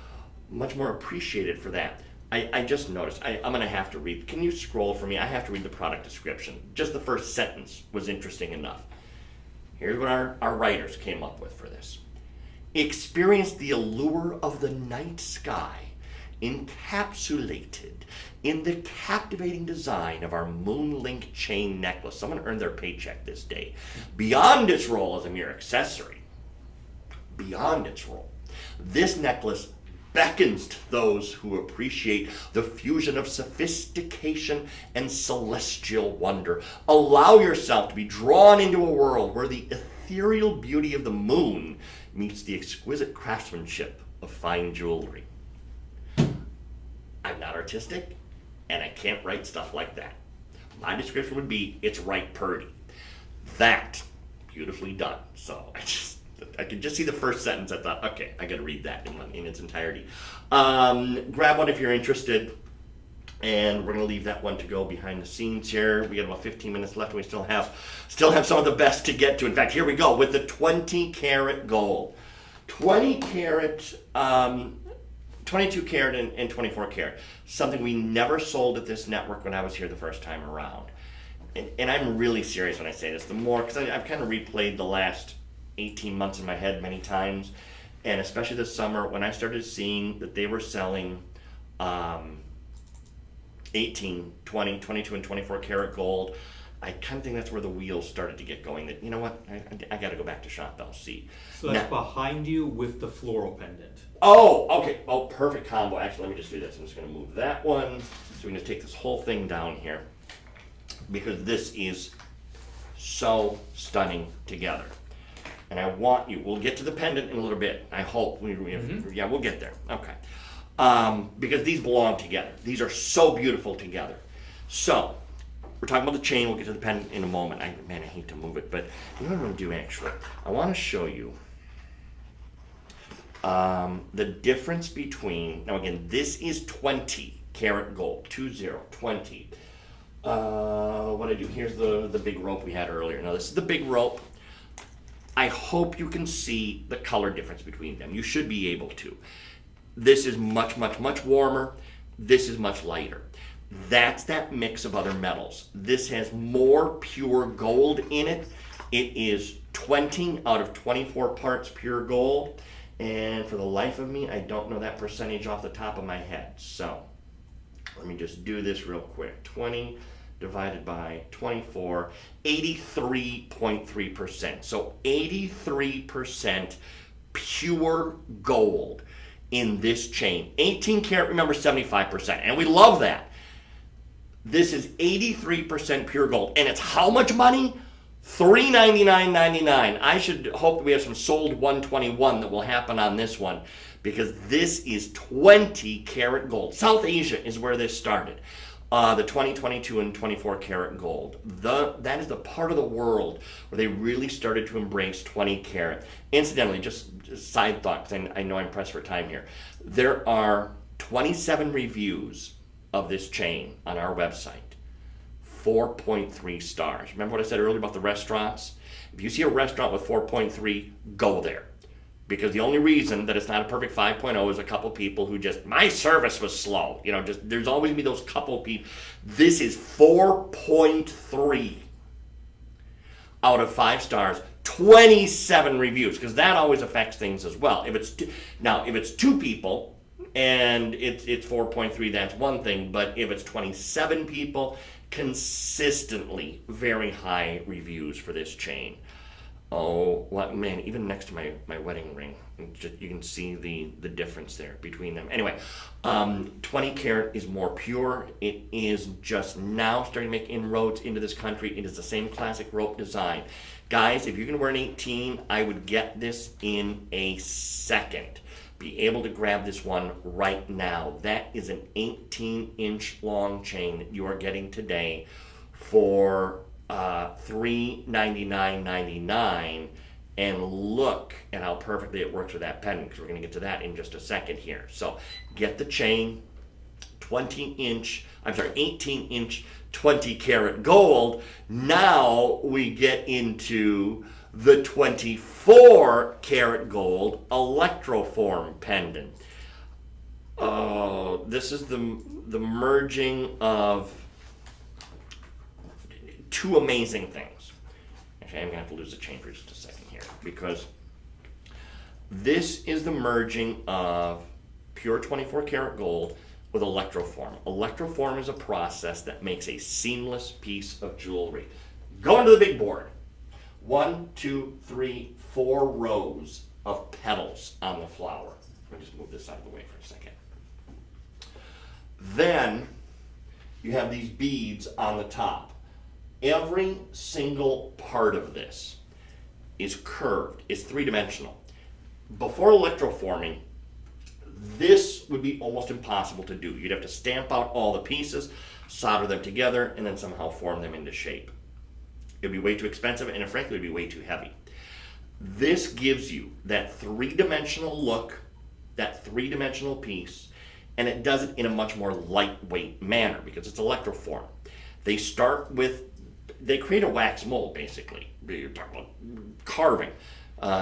much more appreciated for that. I just noticed, I'm going to have to read, can you scroll for me? I have to read the product description. Just the first sentence was interesting enough. Here's what our writers came up with for this. Experience the allure of the night sky encapsulated in the captivating design of our Moonlink chain necklace. Someone earned their paycheck this day. Beyond its role as a mere accessory, beyond its role, this necklace beckons to those who appreciate the fusion of sophistication and celestial wonder. Allow yourself to be drawn into a world where the ethereal beauty of the moon meets the exquisite craftsmanship of fine jewelry. I'm not artistic, and I can't write stuff like that. My description would be, it's right purdy. That, beautifully done. So I could just see the first sentence. I thought, okay, I got to read that in its entirety. Grab one if you're interested, and we're going to leave that one to go behind the scenes here. We got about 15 minutes left, and we still have some of the best to get to. In fact, here we go with the 20 karat gold. 20 karat, 22 karat and 24 karat. Something we never sold at this network when I was here the first time around. And I'm really serious when I say this. The more, because I've kind of replayed the last 18 months in my head many times, and especially this summer when I started seeing that they were selling 18, 20, 22, and 24 karat gold. I kind of think that's where the wheels started to get going. That, you know what, I got to go back to Shop Bell C. So that's behind you with the floral pendant. Oh, okay. Oh, perfect combo. Actually, let me just do this. I'm just going to move that one. So we can just take this whole thing down here, because this is so stunning together. And I want you, we'll get to the pendant in a little bit, I hope. Yeah, we'll get there. Okay. Because these belong together. These are so beautiful together. So, we're talking about the chain. We'll get to the pendant in a moment. I hate to move it, but you know what I'm going to do actually? I want to show you the difference between, now again, this is 20 karat gold, 20. What I do, here's the big rope we had earlier. Now this is the big rope. I hope you can see the color difference between them. You should be able to. This is much, much, much warmer. This is much lighter. That's that mix of other metals. This has more pure gold in it. It is 20 out of 24 parts pure gold. And for the life of me, I don't know that percentage off the top of my head. So let me just do this real quick. 20 divided by 24, 83.3%. So 83% pure gold in this chain. 18 karat, remember, 75%. And we love that. This is 83% pure gold. And it's how much money? $399.99. I should hope we have some sold 121 that will happen on this one, because this is 20 karat gold. South Asia is where this started. The 20, 22, and 24 karat gold. That is the part of the world where they really started to embrace 20 karat. Incidentally, just side thought, because I know I'm pressed for time here. There are 27 reviews of this chain on our website. 4.3 stars. Remember what I said earlier about the restaurants? If you see a restaurant with 4.3, go there. Because the only reason that it's not a perfect 5.0 is a couple people who just, my service was slow. You know, just there's always be those couple people. This is 4.3 out of 5 stars, 27 reviews, because that always affects things as well. If it's two people and it's 4.3, that's one thing. But if it's 27 people, consistently very high reviews for this chain. Oh, what, man, even next to my wedding ring, you can see the difference there between them. Anyway, 20 karat is more pure. It is just now starting to make inroads into this country. It is the same classic rope design. Guys, if you're going to wear an 18, I would get this in a second. Be able to grab this one right now. That is an 18-inch long chain that you are getting today for $399.99, and look at how perfectly it works with that pendant, because we're going to get to that in just a second here. So get the chain, 18-inch, 20 karat gold. Now we get into the 24 karat gold electroform pendant. Oh, this is the merging of two amazing things. Actually, I'm going to have to lose the chain for just a second here, because this is the merging of pure 24 karat gold with electroform. Electroform is a process that makes a seamless piece of jewelry. Go into the big board. 1, 2, 3, 4 rows of petals on the flower. Let me just move this out of the way for a second. Then you have these beads on the top. Every single part of this is curved. It's three-dimensional. Before electroforming, this would be almost impossible to do. You'd have to stamp out all the pieces, solder them together, and then somehow form them into shape. It'd be way too expensive, and frankly, it'd be way too heavy. This gives you that three-dimensional look, that three-dimensional piece, and it does it in a much more lightweight manner because it's electroform. They create a wax mold, basically. You're talking about carving,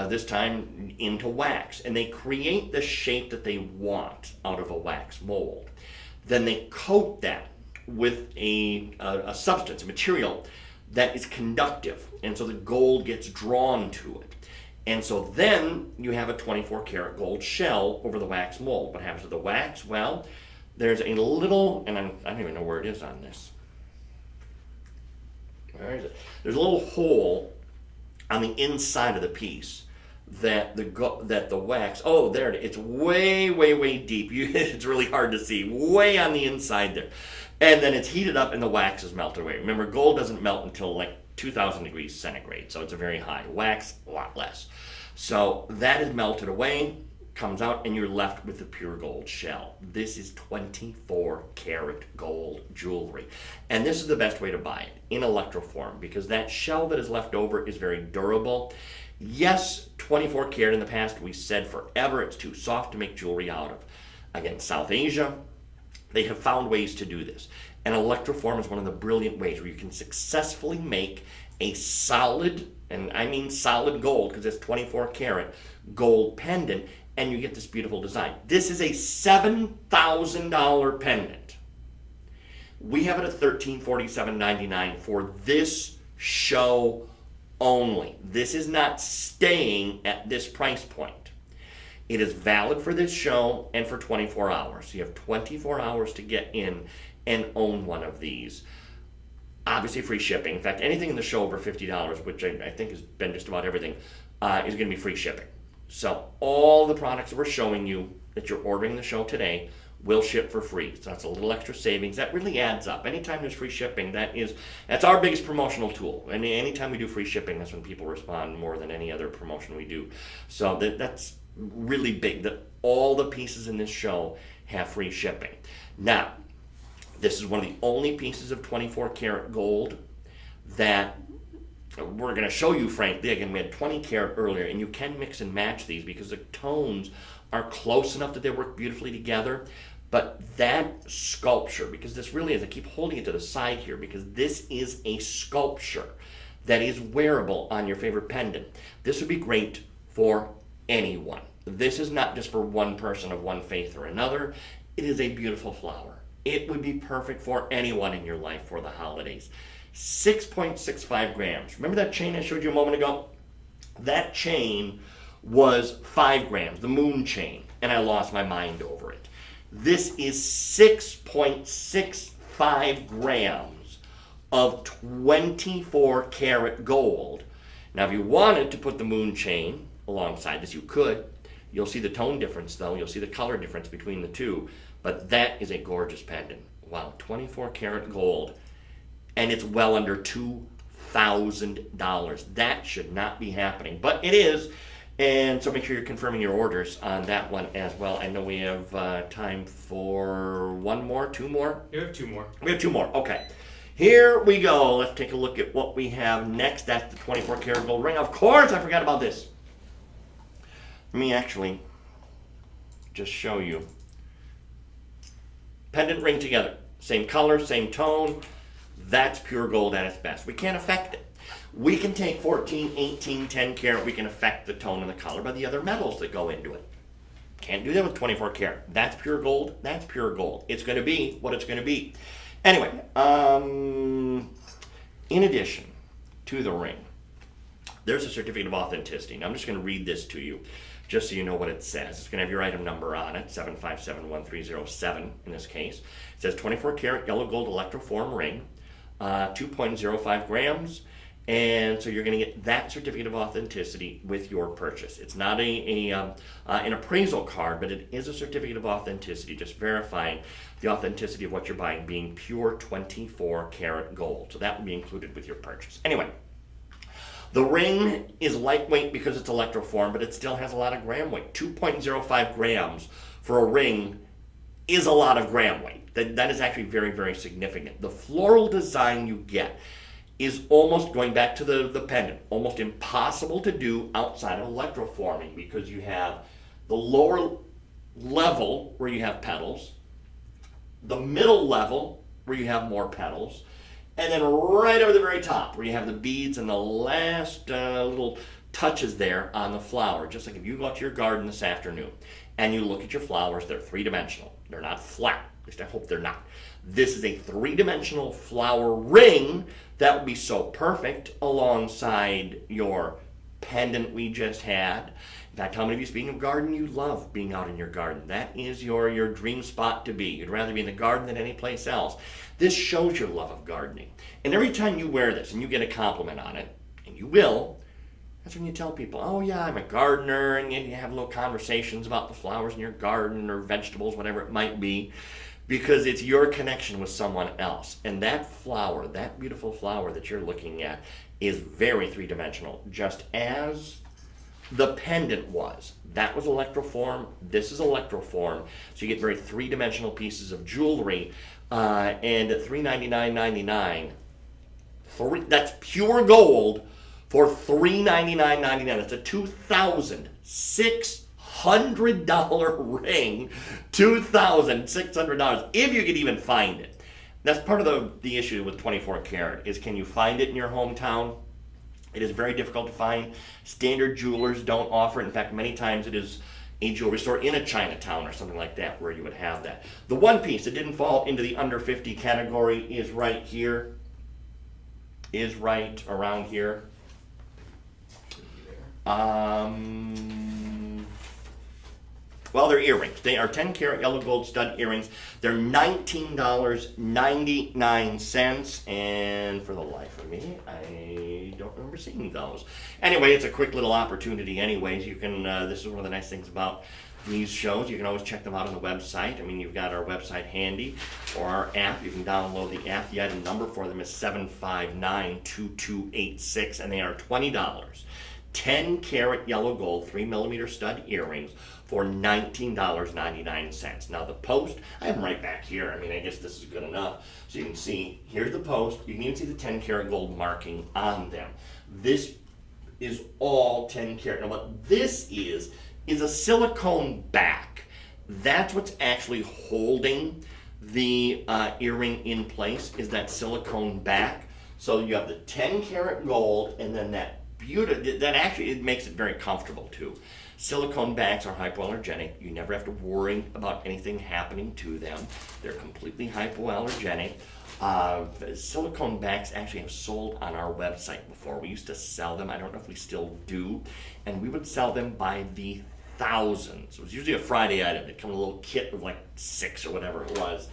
this time into wax, and they create the shape that they want out of a wax mold. Then they coat that with a substance, a material that is conductive, and so the gold gets drawn to it. And so then you have a 24 karat gold shell over the wax mold. What happens to the wax? Well, there's a little, and I don't even know where it is on this. Where is it? There's a little hole on the inside of the piece that the wax. Oh, there it is. It's way, way, way deep. It's really hard to see. Way on the inside there, and then it's heated up and the wax is melted away. Remember, gold doesn't melt until like 2,000 degrees centigrade, so it's a very high. Wax, a lot less. So that is melted away, comes out, and you're left with the pure gold shell. This is 24 karat gold jewelry. And this is the best way to buy it, in electroform, because that shell that is left over is very durable. Yes, 24 karat in the past, we said forever it's too soft to make jewelry out of. Again, South Asia, they have found ways to do this. And electroform is one of the brilliant ways where you can successfully make a solid, and I mean solid gold, because it's 24 karat gold pendant, and you get this beautiful design. This is a $7,000 pendant. We have it at $1,347.99 for this show only. This is not staying at this price point. It is valid for this show and for 24 hours. You have 24 hours to get in and own one of these. Obviously free shipping. In fact, anything in the show over $50, which I think has been just about everything, is going to be free shipping. So all the products that we're showing you that you're ordering in the show today will ship for free. So that's a little extra savings. That really adds up. Anytime there's free shipping, that's our biggest promotional tool. And anytime we do free shipping, that's when people respond more than any other promotion we do. So that's really big, that all the pieces in this show have free shipping. Now, this is one of the only pieces of 24 karat gold that we're going to show you, frankly. Again, we had 20 karat earlier, and you can mix and match these because the tones are close enough that they work beautifully together. But that sculpture, because this really is, I keep holding it to the side here, because this is a sculpture that is wearable on your favorite pendant. This would be great for anyone. This is not just for one person of one faith or another. It is a beautiful flower. It would be perfect for anyone in your life for the holidays. 6.65 grams. Remember that chain I showed you a moment ago? That chain was 5 grams, the moon chain, and I lost my mind over it. This is 6.65 grams of 24 karat gold. Now, if you wanted to put the moon chain alongside this, you could. You'll see the tone difference, though. You'll see the color difference between the two. But that is a gorgeous pendant. Wow, 24 karat gold. And it's well under $2,000. That should not be happening, but it is. And so make sure you're confirming your orders on that one as well. I know we have time for one more, two more? You have 2 more. We have 2 more, okay. Here we go. Let's take a look at what we have next. That's the 24 karat gold ring. Of course, I forgot about this. Let me actually just show you. Pendant ring together. Same color, same tone. That's pure gold at its best. We can't affect it. We can take 14, 18, 10 karat. We can affect the tone and the color by the other metals that go into it. Can't do that with 24 karat. That's pure gold. That's pure gold. It's going to be what it's going to be. Anyway, in addition to the ring, there's a certificate of authenticity. Now, I'm just going to read this to you, just so you know what it says. It's going to have your item number on it, 7571307 in this case. It says 24 karat yellow gold electroform ring, 2.05 grams, and so you're going to get that certificate of authenticity with your purchase. It's not an appraisal card, but it is a certificate of authenticity, just verifying the authenticity of what you're buying being pure 24 karat gold. So that will be included with your purchase. Anyway, the ring is lightweight because it's electroform, but it still has a lot of gram weight. 2.05 grams for a ring is a lot of gram weight. That is actually very, very significant. The floral design you get is almost, going back to the pendant, almost impossible to do outside of electroforming, because you have the lower level where you have petals, the middle level where you have more petals, and then right over the very top where you have the beads and the last little touches there on the flower. Just like if you go out to your garden this afternoon and you look at your flowers, they're 3-dimensional. They're not flat. At least I hope they're not. This is a 3-dimensional flower ring that would be so perfect alongside your pendant we just had. In fact, how many of you, speaking of garden, you love being out in your garden? That is your dream spot to be. You'd rather be in the garden than any place else. This shows your love of gardening. And every time you wear this and you get a compliment on it, and you will, that's when you tell people, oh yeah, I'm a gardener, and you have little conversations about the flowers in your garden or vegetables, whatever it might be, because it's your connection with someone else. And that flower, that beautiful flower that you're looking at, is very three-dimensional, just as the pendant was. That was electroform, this is electroform, so you get very three-dimensional pieces of jewelry, and at $399.99, that's pure gold for $399.99. That's a $2,600 ring, $2,600, if you could even find it. That's part of the issue with 24 karat, is can you find it in your hometown? It is very difficult to find. Standard jewelers don't offer it. In fact, many times it is a jewelry store in a Chinatown or something like that where you would have that. The one piece that didn't fall into the under 50 category is right here, is right around here. Well, they're earrings. They are 10 karat yellow gold stud earrings. They're $19.99, and for the life of me, I don't remember seeing those. Anyway, it's a quick little opportunity anyways. You can, this is one of the nice things about these shows. You can always check them out on the website. I mean, you've got our website handy, or our app. You can download the app. The item number for them is 759-2286, and they are $20. 10 karat yellow gold 3mm stud earrings for $19.99. Now the post, I have them right back here. I mean, I guess this is good enough. So you can see, here's the post. You can even see the 10 karat gold marking on them. This is all 10 karat. Now what this is a silicone back. That's what's actually holding the earring in place, is that silicone back. So you have the 10 karat gold, and then that that actually, it makes it very comfortable too. Silicone backs are hypoallergenic. You never have to worry about anything happening to them. They're completely hypoallergenic. Silicone backs actually have sold on our website before. We used to sell them. I don't know if we still do. And we would sell them by the thousands. It was usually a Friday item. It came in a little kit of like 6 or whatever it was.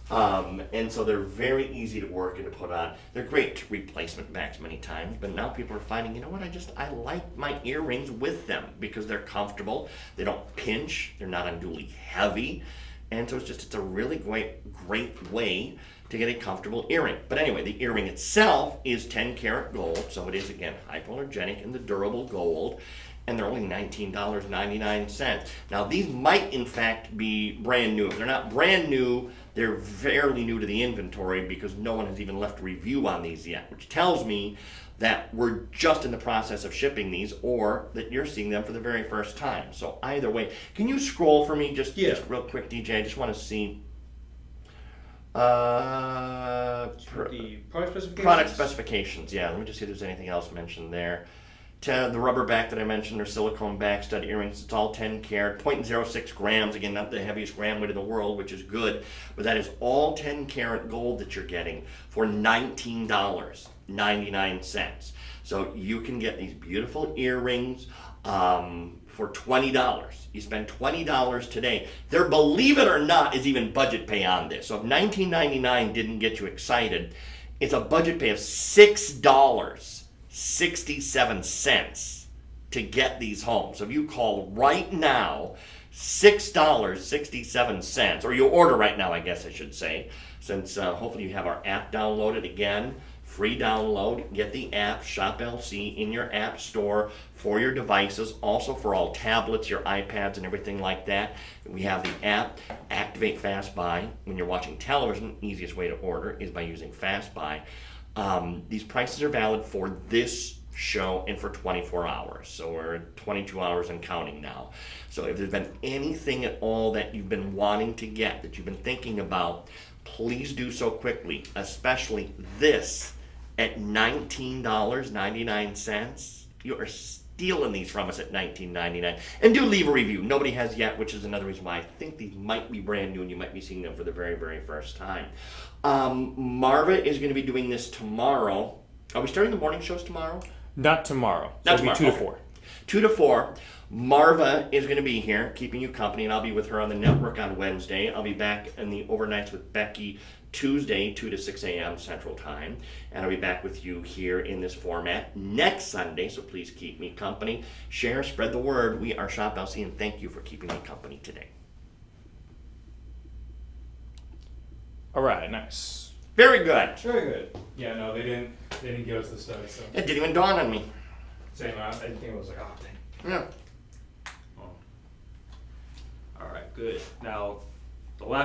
And so they're very easy to work and to put on. They're great replacement backs many times, but now people are finding, you know what, I like my earrings with them because they're comfortable, they don't pinch, they're not unduly heavy, and so it's a really great way to get a comfortable earring. But anyway, the earring itself is 10 karat gold, so it is, again, hypoallergenic and the durable gold, and they're only $19.99. Now, these might, in fact, be brand new. If they're not brand new, they're fairly new to the inventory because no one has even left a review on these yet, which tells me that we're just in the process of shipping these, or that you're seeing them for the very first time. So either way, can you scroll for me just real quick, DJ? I just want to see the product specifications? Product specifications, yeah. Let me just see if there's anything else mentioned there. The rubber back that I mentioned, or silicone back stud earrings, it's all 10 karat, 0.06 grams, again, not the heaviest gram weight in the world, which is good, but that is all 10 karat gold that you're getting for $19.99. So you can get these beautiful earrings for $20. You spend $20 today. There, believe it or not, is even budget pay on this. So if $19.99 didn't get you excited, it's a budget pay of $6.67 to get these home. So if you call right now, $6.67, or you order right now, I guess I should say, since hopefully you have our app downloaded. Again, free download. Get the app, Shop LC, in your app store for your devices, also for all tablets, your iPads, and everything like that. We have the app, activate Fast Buy. When you're watching television, easiest way to order is by using Fast Buy. These prices are valid for this show and for 24 hours. So we're at 22 hours and counting now. So if there's been anything at all that you've been wanting to get, that you've been thinking about, please do so quickly, especially this at $19.99. You are stealing these from us at $19.99. And do leave a review. Nobody has yet, which is another reason why I think these might be brand new and you might be seeing them for the very, very first time. Marva is going to be doing this tomorrow. Are we starting the morning shows tomorrow? Not tomorrow. Not It'll be tomorrow, 2 to okay. 4. 2 to 4. Marva is going to be here, keeping you company, and I'll be with her on the network on Wednesday. I'll be back in the overnights with Becky Tuesday, 2 to 6 a.m. Central Time. And I'll be back with you here in this format next Sunday, so please keep me company. Share, spread the word. We are Shop LC, and thank you for keeping me company today. All right, nice. Very good. Very good. Yeah, no, they didn't give us the study, so. It didn't even dawn on me. Same, I think it was like, oh, dang. Yeah. Oh. All right, good. Now, the last